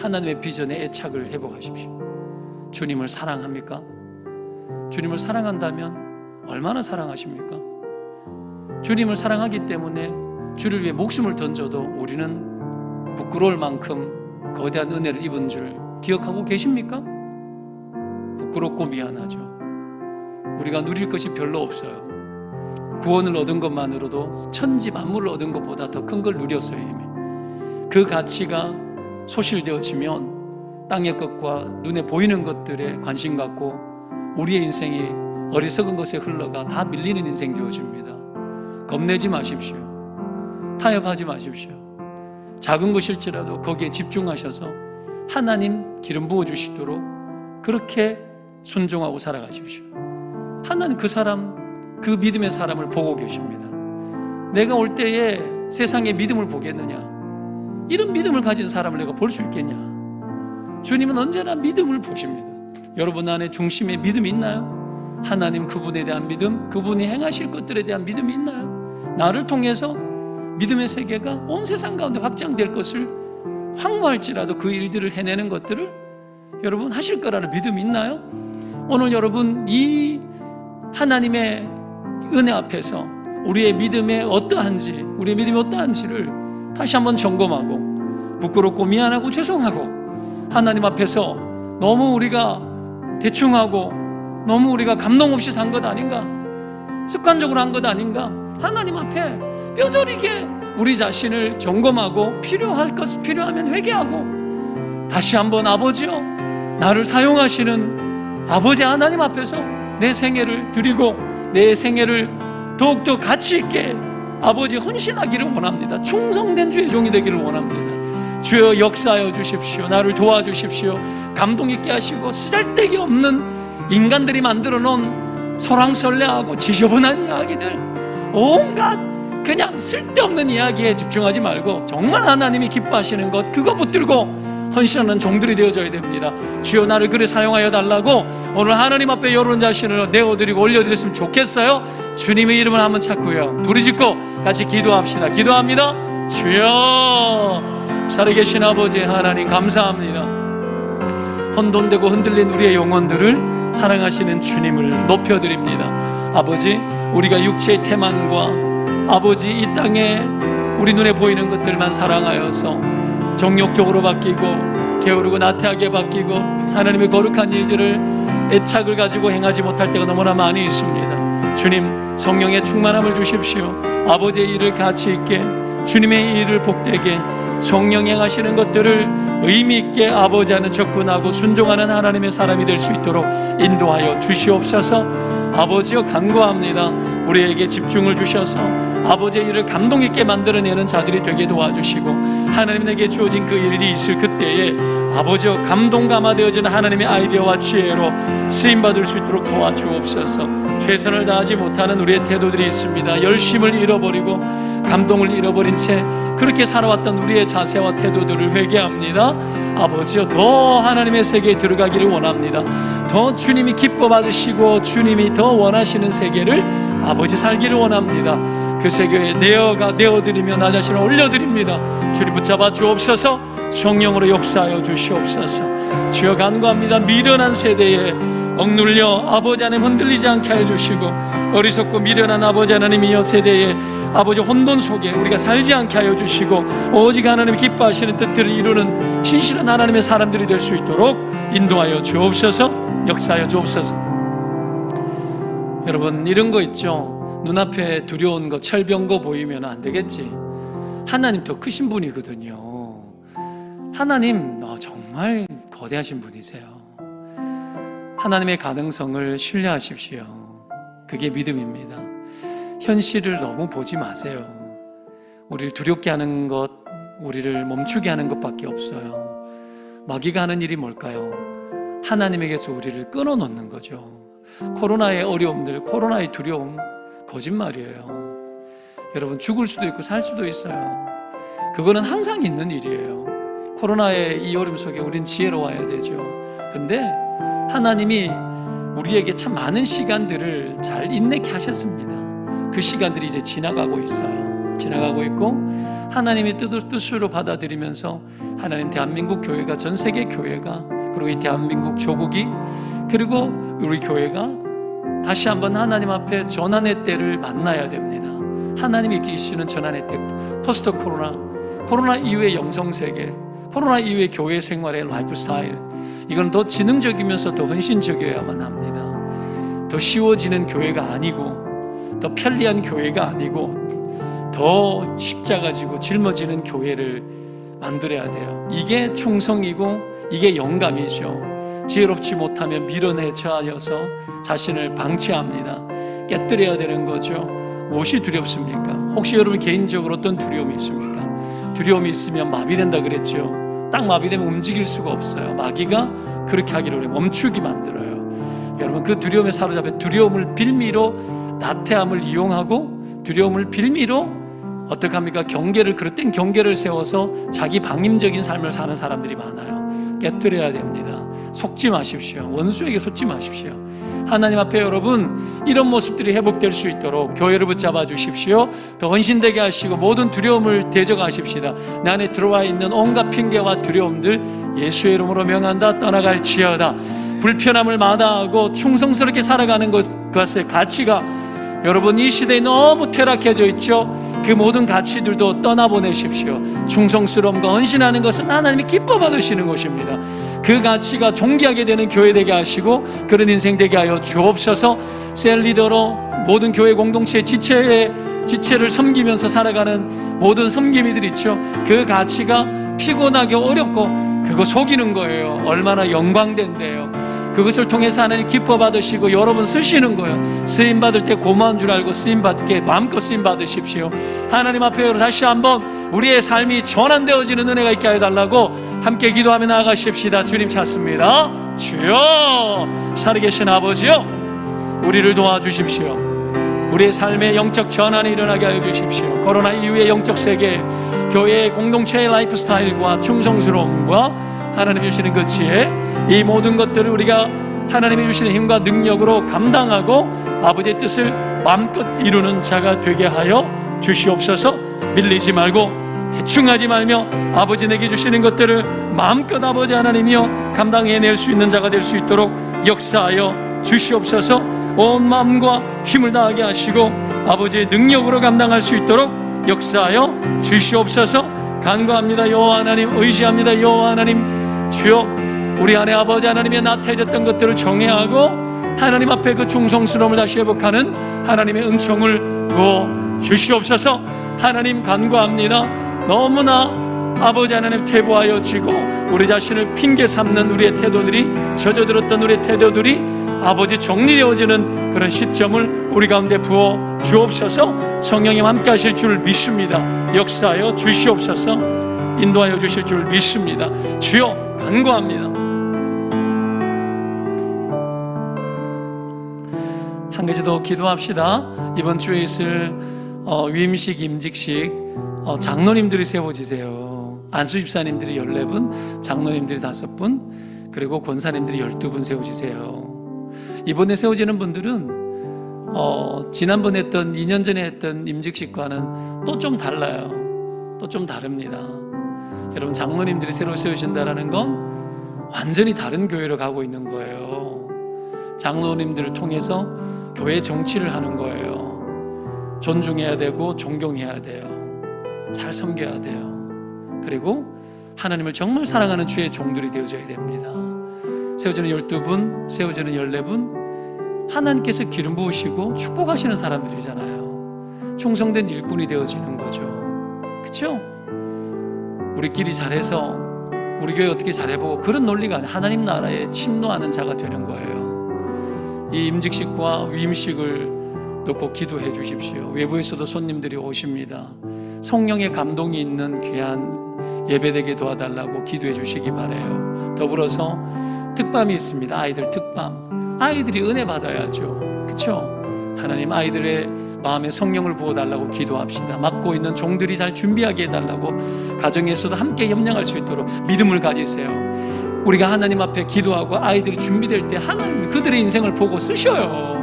하나님의 비전에 애착을 회복하십시오. 주님을 사랑합니까? 주님을 사랑한다면 얼마나 사랑하십니까? 주님을 사랑하기 때문에 주를 위해 목숨을 던져도 우리는 부끄러울 만큼 거대한 은혜를 입은 줄 기억하고 계십니까? 부끄럽고 미안하죠. 우리가 누릴 것이 별로 없어요. 구원을 얻은 것만으로도 천지 만물을 얻은 것보다 더 큰 걸 누렸어요 이미. 그 가치가 소실되어지면 땅의 것과 눈에 보이는 것들에 관심 갖고 우리의 인생이 어리석은 것에 흘러가 다 밀리는 인생 되어집니다. 겁내지 마십시오. 타협하지 마십시오. 작은 것일지라도 거기에 집중하셔서 하나님 기름 부어주시도록 그렇게 순종하고 살아가십시오. 하나님 그 사람, 그 믿음의 사람을 보고 계십니다. 내가 올 때에 세상의 믿음을 보겠느냐? 이런 믿음을 가진 사람을 내가 볼 수 있겠냐? 주님은 언제나 믿음을 보십니다. 여러분 안에 중심에 믿음이 있나요? 하나님 그분에 대한 믿음, 그분이 행하실 것들에 대한 믿음이 있나요? 나를 통해서 믿음의 세계가 온 세상 가운데 확장될 것을 황무할지라도 그 일들을 해내는 것들을 여러분 하실 거라는 믿음이 있나요? 오늘 여러분 이 하나님의 은혜 앞에서 우리의 믿음이 어떠한지를 다시 한번 점검하고 부끄럽고 미안하고 죄송하고 하나님 앞에서 너무 우리가 대충하고 너무 우리가 감동 없이 산 것 아닌가? 습관적으로 한 것 아닌가? 하나님 앞에 뼈저리게 우리 자신을 점검하고 필요하면 회개하고 다시 한번 아버지여 나를 사용하시는 아버지 하나님 앞에서 내 생애를 드리고 내 생애를 더욱더 가치 있게 아버지 헌신하기를 원합니다. 충성된 주의 종이 되기를 원합니다. 주여 역사하여 주십시오. 나를 도와주십시오. 감동 있게 하시고 쓰잘데기 없는 인간들이 만들어 놓은 설왕설래하고 지저분한 이야기들 온갖 그냥 쓸데없는 이야기에 집중하지 말고 정말 하나님이 기뻐하시는 것 그거 붙들고 헌신하는 종들이 되어져야 됩니다. 주여 나를 그리 사용하여 달라고 오늘 하나님 앞에 여러분 자신을 내어드리고 올려드렸으면 좋겠어요. 주님의 이름을 한번 찾고요, 부르짖고 같이 기도합시다. 기도합니다. 주여, 살아계신 아버지 하나님 감사합니다. 혼돈되고 흔들린 우리의 영혼들을 사랑하시는 주님을 높여드립니다. 아버지, 우리가 육체의 태만과 아버지 이 땅에 우리 눈에 보이는 것들만 사랑하여서 정욕적으로 바뀌고 게으르고 나태하게 바뀌고 하나님의 거룩한 일들을 애착을 가지고 행하지 못할 때가 너무나 많이 있습니다. 주님, 성령의 충만함을 주십시오. 아버지의 일을 가치 있게, 주님의 일을 복되게, 성령 행하시는 것들을 의미 있게 아버지와는 접근하고 순종하는 하나님의 사람이 될 수 있도록 인도하여 주시옵소서. 아버지여, 간구합니다. 우리에게 집중을 주셔서 아버지의 일을 감동 있게 만들어내는 자들이 되게 도와주시고, 하나님에게 주어진 그 일이 있을 그때에 아버지여 감동 감화되어지는 하나님의 아이디어와 지혜로 쓰임받을 수 있도록 도와주옵소서. 최선을 다하지 못하는 우리의 태도들이 있습니다. 열심을 잃어버리고 감동을 잃어버린 채 그렇게 살아왔던 우리의 자세와 태도들을 회개합니다. 아버지여, 더 하나님의 세계에 들어가기를 원합니다. 더 주님이 기뻐 받으시고 주님이 더 원하시는 세계를 아버지 살기를 원합니다. 그 세계에 내어드리며 나 자신을 올려드립니다. 주님 붙잡아 주옵소서. 성령으로 역사하여 주시옵소서. 주여 간구합니다. 미련한 세대에 억눌려 아버지 하나님 흔들리지 않게 해주시고, 어리석고 미련한 아버지 하나님이여 세대에 아버지 혼돈 속에 우리가 살지 않게 하여 주시고, 오직 하나님 기뻐하시는 뜻들을 이루는 신실한 하나님의 사람들이 될 수 있도록 인도하여 주옵소서. 역사하여 주옵소서. 여러분, 이런 거 있죠. 눈앞에 두려운 거, 철병 거 보이면 안 되겠지. 하나님 더 크신 분이거든요. 하나님 정말 거대하신 분이세요. 하나님의 가능성을 신뢰하십시오. 그게 믿음입니다. 현실을 너무 보지 마세요. 우리를 두렵게 하는 것, 우리를 멈추게 하는 것밖에 없어요. 마귀가 하는 일이 뭘까요? 하나님에게서 우리를 끊어놓는 거죠. 코로나의 어려움들, 코로나의 두려움, 거짓말이에요. 여러분, 죽을 수도 있고 살 수도 있어요. 그거는 항상 있는 일이에요. 코로나의 이 어려움 속에 우린 지혜로워야 되죠. 근데 하나님이 우리에게 참 많은 시간들을 잘 인내케 하셨습니다. 그 시간들이 이제 지나가고 있어요. 지나가고 있고, 하나님의 뜻으로 받아들이면서 하나님 대한민국 교회가, 전 세계 교회가, 그리고 이 대한민국 조국이, 그리고 우리 교회가 다시 한번 하나님 앞에 전환의 때를 만나야 됩니다. 하나님이 이끄시는 전환의 때, 포스트 코로나 이후의 영성세계, 코로나 이후의 교회 생활의 라이프 스타일, 이건 더 지능적이면서 더 헌신적이어야만 합니다. 더 쉬워지는 교회가 아니고, 더 편리한 교회가 아니고, 더 십자가 지고 짊어지는 교회를 만들어야 돼요. 이게 충성이고 이게 영감이죠. 지혜롭지 못하면 미련에 처하여서 자신을 방치합니다. 깨뜨려야 되는 거죠. 무엇이 두렵습니까? 혹시 여러분 개인적으로 어떤 두려움이 있습니까? 두려움이 있으면 마비된다 그랬죠. 딱 마비되면 움직일 수가 없어요. 마귀가 그렇게 하기로 해 멈추게 만들어요. 여러분, 그 두려움에 사로잡혀 두려움을 빌미로, 나태함을 이용하고 두려움을 빌미로 어떻게 합니까? 그릇된 경계를 세워서 자기 방임적인 삶을 사는 사람들이 많아요. 깨뜨려야 됩니다. 속지 마십시오. 원수에게 속지 마십시오. 하나님 앞에 여러분, 이런 모습들이 회복될 수 있도록 교회를 붙잡아 주십시오. 더 헌신되게 하시고 모든 두려움을 대적하십시다. 내 안에 들어와 있는 온갖 핑계와 두려움들 예수의 이름으로 명한다. 떠나갈지어다. 불편함을 마다하고 충성스럽게 살아가는 것의 가치가 여러분 이 시대에 너무 퇴락해져 있죠. 그 모든 가치들도 떠나보내십시오. 충성스러움과 헌신하는 것은 하나님이 기뻐 받으시는 것입니다. 그 가치가 존귀하게 되는 교회 되게 하시고 그런 인생 되게 하여 주옵소서. 셀리더로 모든 교회 공동체의 지체를 섬기면서 살아가는 모든 섬김이들 있죠. 그 가치가 피곤하게 어렵고 그거 속이는 거예요. 얼마나 영광된대요. 그것을 통해서 하나님 기뻐 받으시고 여러분 쓰시는 거예요. 쓰임 받을 때 고마운 줄 알고 쓰임 받게 마음껏 쓰임 받으십시오. 하나님 앞에 다시 한번 우리의 삶이 전환되어지는 은혜가 있게 해달라고 함께 기도하며 나아가십시다. 주님 찾습니다. 주여, 살아계신 아버지요, 우리를 도와주십시오. 우리의 삶의 영적 전환이 일어나게 하여 주십시오. 코로나 이후의 영적 세계, 교회의 공동체의 라이프 스타일과 충성스러움과 하나님이 주시는 그 지혜, 이 모든 것들을 우리가 하나님이 주시는 힘과 능력으로 감당하고 아버지의 뜻을 마음껏 이루는 자가 되게 하여 주시옵소서. 밀리지 말고 대충 하지 말며 아버지 내게 주시는 것들을 마음껏 아버지 하나님이여 감당해낼 수 있는 자가 될 수 있도록 역사하여 주시옵소서. 온 마음과 힘을 다하게 하시고 아버지의 능력으로 감당할 수 있도록 역사하여 주시옵소서. 간구합니다. 여호와 하나님, 의지합니다. 여호와 하나님, 주여 우리 안에 아버지 하나님의 나태해졌던 것들을 정회하고 하나님 앞에 그 충성스러움을 다시 회복하는 하나님의 은총을 부어 주시옵소서. 하나님 간구합니다. 너무나 아버지 하나님 퇴보하여 지고 우리 자신을 핑계 삼는 우리의 태도들이, 젖어들었던 우리의 태도들이 아버지 정리되어지는 그런 시점을 우리 가운데 부어 주옵소서. 성령님 함께 하실 줄 믿습니다. 역사하여 주시옵소서. 인도하여 주실 줄 믿습니다. 주여 간구합니다. 한 가지 더 기도합시다. 이번 주에 있을 위임식, 임직식 장로님들이 세워지세요. 안수 집사님들이 14분, 장로님들이 5분, 그리고 권사님들이 12분 세워지세요. 이번에 세워지는 분들은 지난번에 했던 2년 전에 했던 임직식과는 또 좀 달라요. 또 좀 다릅니다. 여러분, 장로님들이 새로 세우신다는 건 완전히 다른 교회로 가고 있는 거예요. 장로님들을 통해서 교회 정치를 하는 거예요. 존중해야 되고 존경해야 돼요. 잘 섬겨야 돼요. 그리고 하나님을 정말 사랑하는 주의 종들이 되어져야 됩니다. 세워지는 12분, 세워지는 14분, 하나님께서 기름 부으시고 축복하시는 사람들이잖아요. 충성된 일꾼이 되어지는 거죠. 그렇죠? 우리끼리 잘해서 우리 교회 어떻게 잘해보고 그런 논리가 아니라 하나님 나라에 침노하는 자가 되는 거예요. 이 임직식과 위임식을 놓고 기도해 주십시오. 외부에서도 손님들이 오십니다. 성령의 감동이 있는 귀한 예배되게 도와달라고 기도해 주시기 바라요. 더불어서 특밤이 있습니다. 아이들 특밤. 아이들이 은혜 받아야죠. 그렇죠? 하나님, 아이들의 마음에 성령을 부어달라고 기도합시다. 맡고 있는 종들이 잘 준비하게 해달라고, 가정에서도 함께 협력할 수 있도록 믿음을 가지세요. 우리가 하나님 앞에 기도하고 아이들이 준비될 때 하나님 그들의 인생을 보고 쓰셔요.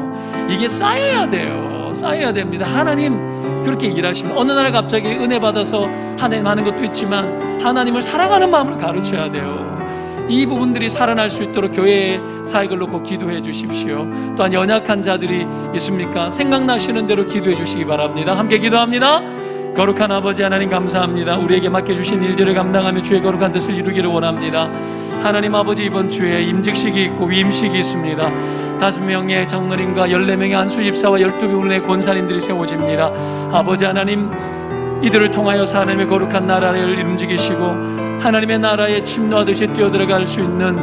이게 쌓여야 돼요. 쌓여야 됩니다. 하나님 그렇게 일하시면 어느 날 갑자기 은혜 받아서 하나님 하는 것도 있지만 하나님을 사랑하는 마음을 가르쳐야 돼요. 이 부분들이 살아날 수 있도록 교회의 사역을 놓고 기도해 주십시오. 또한 연약한 자들이 있습니까? 생각나시는 대로 기도해 주시기 바랍니다. 함께 기도합니다. 거룩한 아버지 하나님, 감사합니다. 우리에게 맡겨주신 일들을 감당하며 주의 거룩한 뜻을 이루기를 원합니다. 하나님 아버지, 이번 주에 임직식이 있고 위임식이 있습니다. 5명의 장로님과 14명의 안수집사와 12분의 권사님들이 세워집니다. 아버지 하나님, 이들을 통하여서 하나님의 거룩한 나라를 움직이시고 하나님의 나라에 침노하듯이 뛰어들어갈 수 있는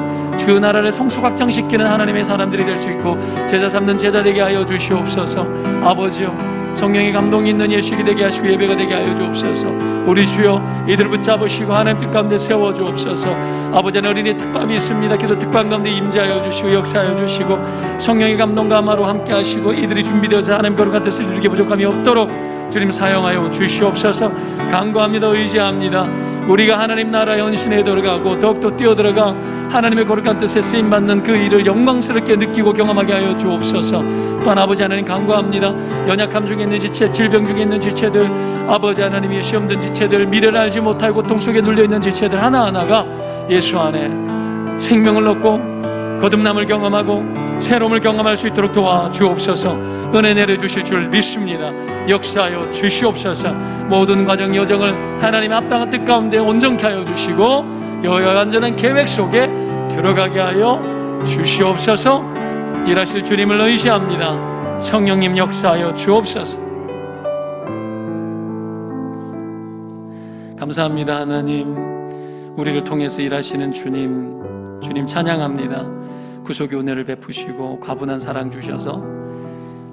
그 나라를 성소각장시키는 하나님의 사람들이 될 수 있고 제자 삼는 제자 되게 하여 주시옵소서. 아버지요, 성령의 감동이 있는 예식이 되게 하시고 예배가 되게 하여 주옵소서. 우리 주여, 이들을 붙잡으시고 하나님 뜻 가운데 세워 주옵소서. 아버지, 어린이 특밤이 있습니다. 기도 특밤 가운데 임재하여 주시고 역사하여 주시고 성령의 감동과 마로 함께 하시고 이들이 준비되어서 하나님 거룩한 뜻을 이루게 부족함이 없도록 주님 사용하여 주시옵소서. 간구합니다. 의지합니다. 우리가 하나님 나라의 헌신에 들어가고 더욱더 뛰어들어가 하나님의 거룩한 뜻에 쓰임받는 그 일을 영광스럽게 느끼고 경험하게 하여 주옵소서. 또한 아버지 하나님, 간구합니다. 연약함 중에 있는 지체, 질병 중에 있는 지체들, 아버지 하나님의 시험된 지체들, 미래를 알지 못할 고통 속에 눌려있는 지체들 하나하나가 예수 안에 생명을 얻고 거듭남을 경험하고 새로움을 경험할 수 있도록 도와주옵소서. 은혜 내려주실 줄 믿습니다. 역사하여 주시옵소서. 모든 과정 여정을 하나님의 합당한 뜻 가운데 온전케 하여 주시고 여호와의 완전한 계획 속에 들어가게 하여 주시옵소서. 일하실 주님을 의지합니다. 성령님 역사하여 주옵소서. 감사합니다. 하나님, 우리를 통해서 일하시는 주님 찬양합니다. 구속의 은혜를 베푸시고 과분한 사랑 주셔서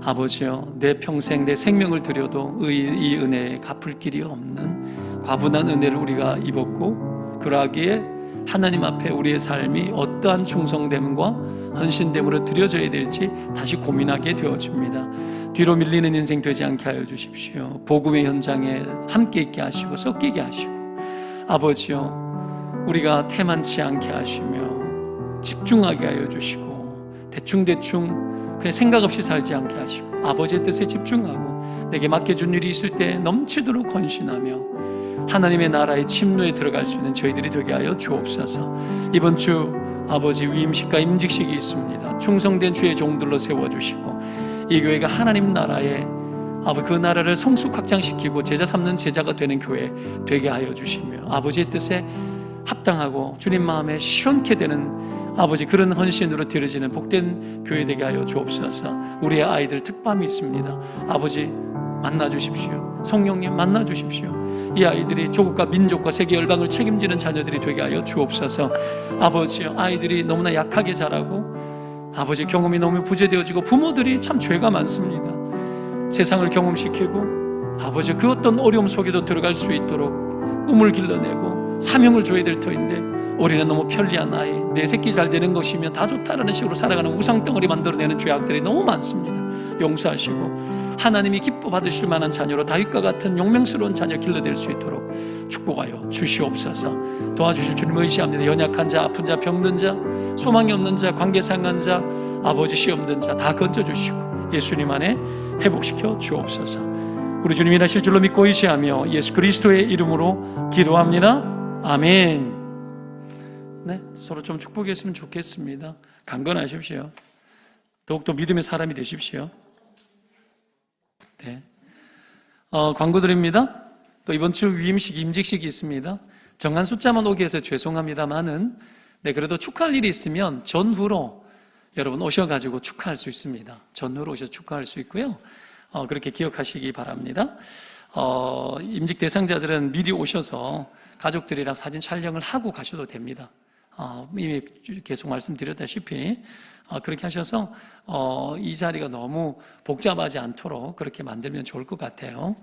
아버지여, 내 평생 내 생명을 드려도 이 은혜에 갚을 길이 없는 과분한 은혜를 우리가 입었고, 그러하기에 하나님 앞에 우리의 삶이 어떠한 충성됨과 헌신됨으로 드려져야 될지 다시 고민하게 되어집니다. 뒤로 밀리는 인생 되지 않게 하여 주십시오. 복음의 현장에 함께 있게 하시고 섞이게 하시고, 아버지여, 우리가 태만치 않게 하시며 집중하게 하여 주시고 대충대충 그냥 생각 없이 살지 않게 하시고 아버지의 뜻에 집중하고 내게 맡겨준 일이 있을 때 넘치도록 헌신하며 하나님의 나라의 침노에 들어갈 수 있는 저희들이 되게 하여 주옵소서. 이번 주 아버지 위임식과 임직식이 있습니다. 충성된 주의 종들로 세워주시고 이 교회가 하나님 나라의 아버지 그 나라를 성숙 확장시키고 제자 삼는 제자가 되는 교회 되게 하여 주시며 아버지의 뜻에 합당하고 주님 마음에 시원케 되는 아버지 그런 헌신으로 드려지는 복된 교회 되게 하여 주옵소서. 우리의 아이들 특밤이 있습니다. 아버지 만나 주십시오. 성령님 만나 주십시오. 이 아이들이 조국과 민족과 세계 열방을 책임지는 자녀들이 되게 하여 주옵소서. 아버지 아이들이 너무나 약하게 자라고 아버지 경험이 너무 부재되어지고 부모들이 참 죄가 많습니다. 세상을 경험시키고 아버지 그 어떤 어려움 속에도 들어갈 수 있도록 꿈을 길러내고 사명을 줘야 될 터인데 우리는 너무 편리한 아이, 내 새끼 잘 되는 것이면 다 좋다라는 식으로 살아가는 우상덩어리 만들어내는 죄악들이 너무 많습니다. 용서하시고 하나님이 기뻐 받으실 만한 자녀로 다윗과 같은 용맹스러운 자녀 길러낼 수 있도록 축복하여 주시옵소서. 도와주실 주님 의지합니다. 연약한 자, 아픈 자, 병든 자, 소망이 없는 자, 관계 상한 자, 아버지 시험든 자 다 건져주시고 예수님 안에 회복시켜 주옵소서. 우리 주님이 하실 줄로 믿고 의지하며 예수 그리스도의 이름으로 기도합니다. 아멘. 네, 서로 좀 축복했으면 좋겠습니다. 강건하십시오. 더욱더 믿음의 사람이 되십시오. 네. 광고 드립니다. 또 이번 주 위임식, 임직식이 있습니다. 정한 숫자만 오게 해서 죄송합니다만은 네, 그래도 축하할 일이 있으면 전후로 여러분 오셔가지고 축하할 수 있습니다. 전후로 오셔서 축하할 수 있고요. 그렇게 기억하시기 바랍니다. 임직 대상자들은 미리 오셔서 가족들이랑 사진 촬영을 하고 가셔도 됩니다. 이미 계속 말씀드렸다시피 그렇게 하셔서 이 자리가 너무 복잡하지 않도록 그렇게 만들면 좋을 것 같아요.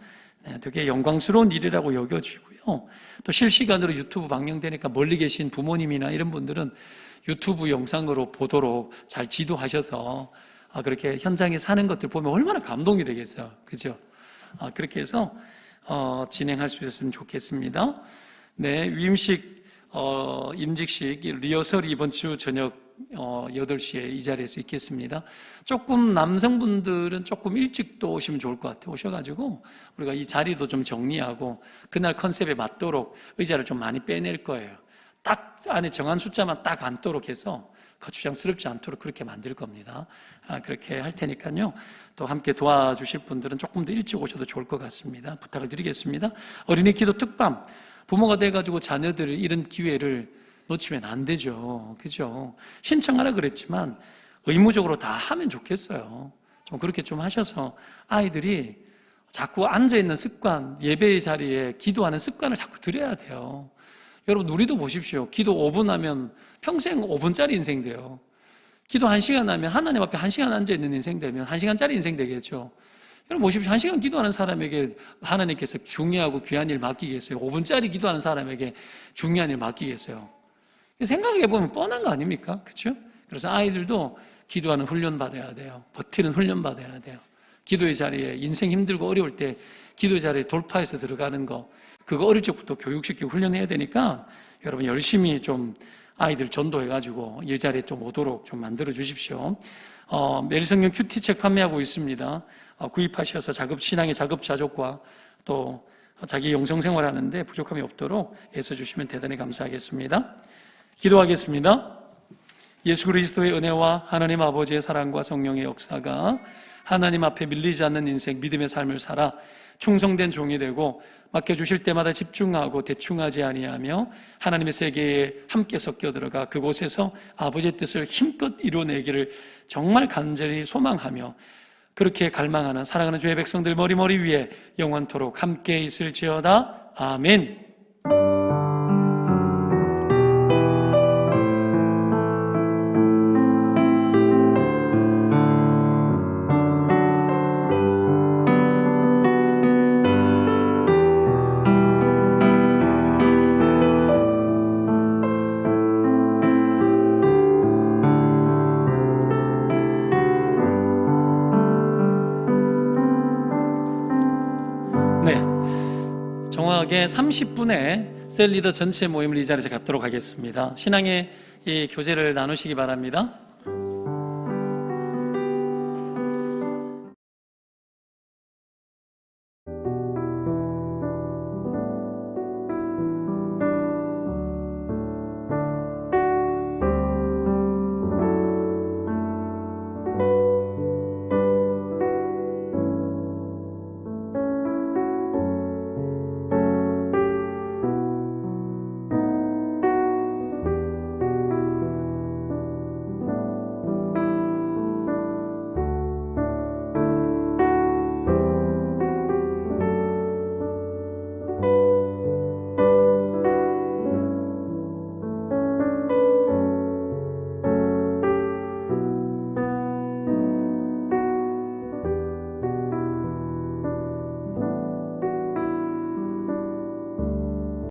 네, 되게 영광스러운 일이라고 여겨지고요. 또 실시간으로 유튜브 방영되니까 멀리 계신 부모님이나 이런 분들은 유튜브 영상으로 보도록 잘 지도하셔서 그렇게 현장에 사는 것들 보면 얼마나 감동이 되겠어요. 그죠? 그렇게 해서 진행할 수 있었으면 좋겠습니다. 네, 위임식, 임직식, 리허설이 이번 주 저녁 8시에 이 자리에서 있겠습니다. 조금 남성분들은 조금 일찍 또 오시면 좋을 것 같아요. 오셔가지고 우리가 이 자리도 좀 정리하고 그날 컨셉에 맞도록 의자를 좀 많이 빼낼 거예요. 딱 안에 정한 숫자만 딱 앉도록 해서 거추장스럽지 않도록 그렇게 만들 겁니다. 그렇게 할 테니까요. 또 함께 도와주실 분들은 조금 더 일찍 오셔도 좋을 것 같습니다. 부탁을 드리겠습니다. 어린이 기도 특밤, 부모가 돼가지고 자녀들을 이런 기회를 놓치면 안 되죠. 그죠? 신청하라 그랬지만 의무적으로 다 하면 좋겠어요. 좀 그렇게 좀 하셔서 아이들이 자꾸 앉아있는 습관, 예배의 자리에 기도하는 습관을 자꾸 들여야 돼요. 여러분 우리도 보십시오. 기도 5분 하면 평생 5분짜리 인생 돼요. 기도 1시간 하면 하나님 앞에 1시간 앉아있는 인생 되면 1시간짜리 인생 되겠죠. 여러분 보십시오. 1시간 기도하는 사람에게 하나님께서 중요하고 귀한 일 맡기겠어요? 5분짜리 기도하는 사람에게 중요한 일 맡기겠어요? 생각해보면 뻔한 거 아닙니까? 그렇죠? 그래서 아이들도 기도하는 훈련 받아야 돼요. 버티는 훈련 받아야 돼요. 기도의 자리에 인생 힘들고 어려울 때 기도의 자리에 돌파해서 들어가는 거, 그거 어릴 적부터 교육시키고 훈련해야 되니까 여러분 열심히 좀 아이들 전도해가지고 이 자리에 좀 오도록 좀 만들어 주십시오. 매일성경 큐티책 판매하고 있습니다. 구입하셔서 신앙의 자급자족과 또 자기 영성생활 하는데 부족함이 없도록 애써주시면 대단히 감사하겠습니다. 기도하겠습니다. 예수 그리스도의 은혜와 하나님 아버지의 사랑과 성령의 역사가 하나님 앞에 밀리지 않는 인생, 믿음의 삶을 살아 충성된 종이 되고 맡겨주실 때마다 집중하고 대충하지 아니하며 하나님의 세계에 함께 섞여 들어가 그곳에서 아버지의 뜻을 힘껏 이루어내기를 정말 간절히 소망하며 그렇게 갈망하는 사랑하는 주의 백성들 머리머리 위에 영원토록 함께 있을지어다. 아멘. 정확하게 30분에 셀 리더 전체 모임을 이 자리에서 갖도록 하겠습니다. 신앙의 이 교제를 나누시기 바랍니다.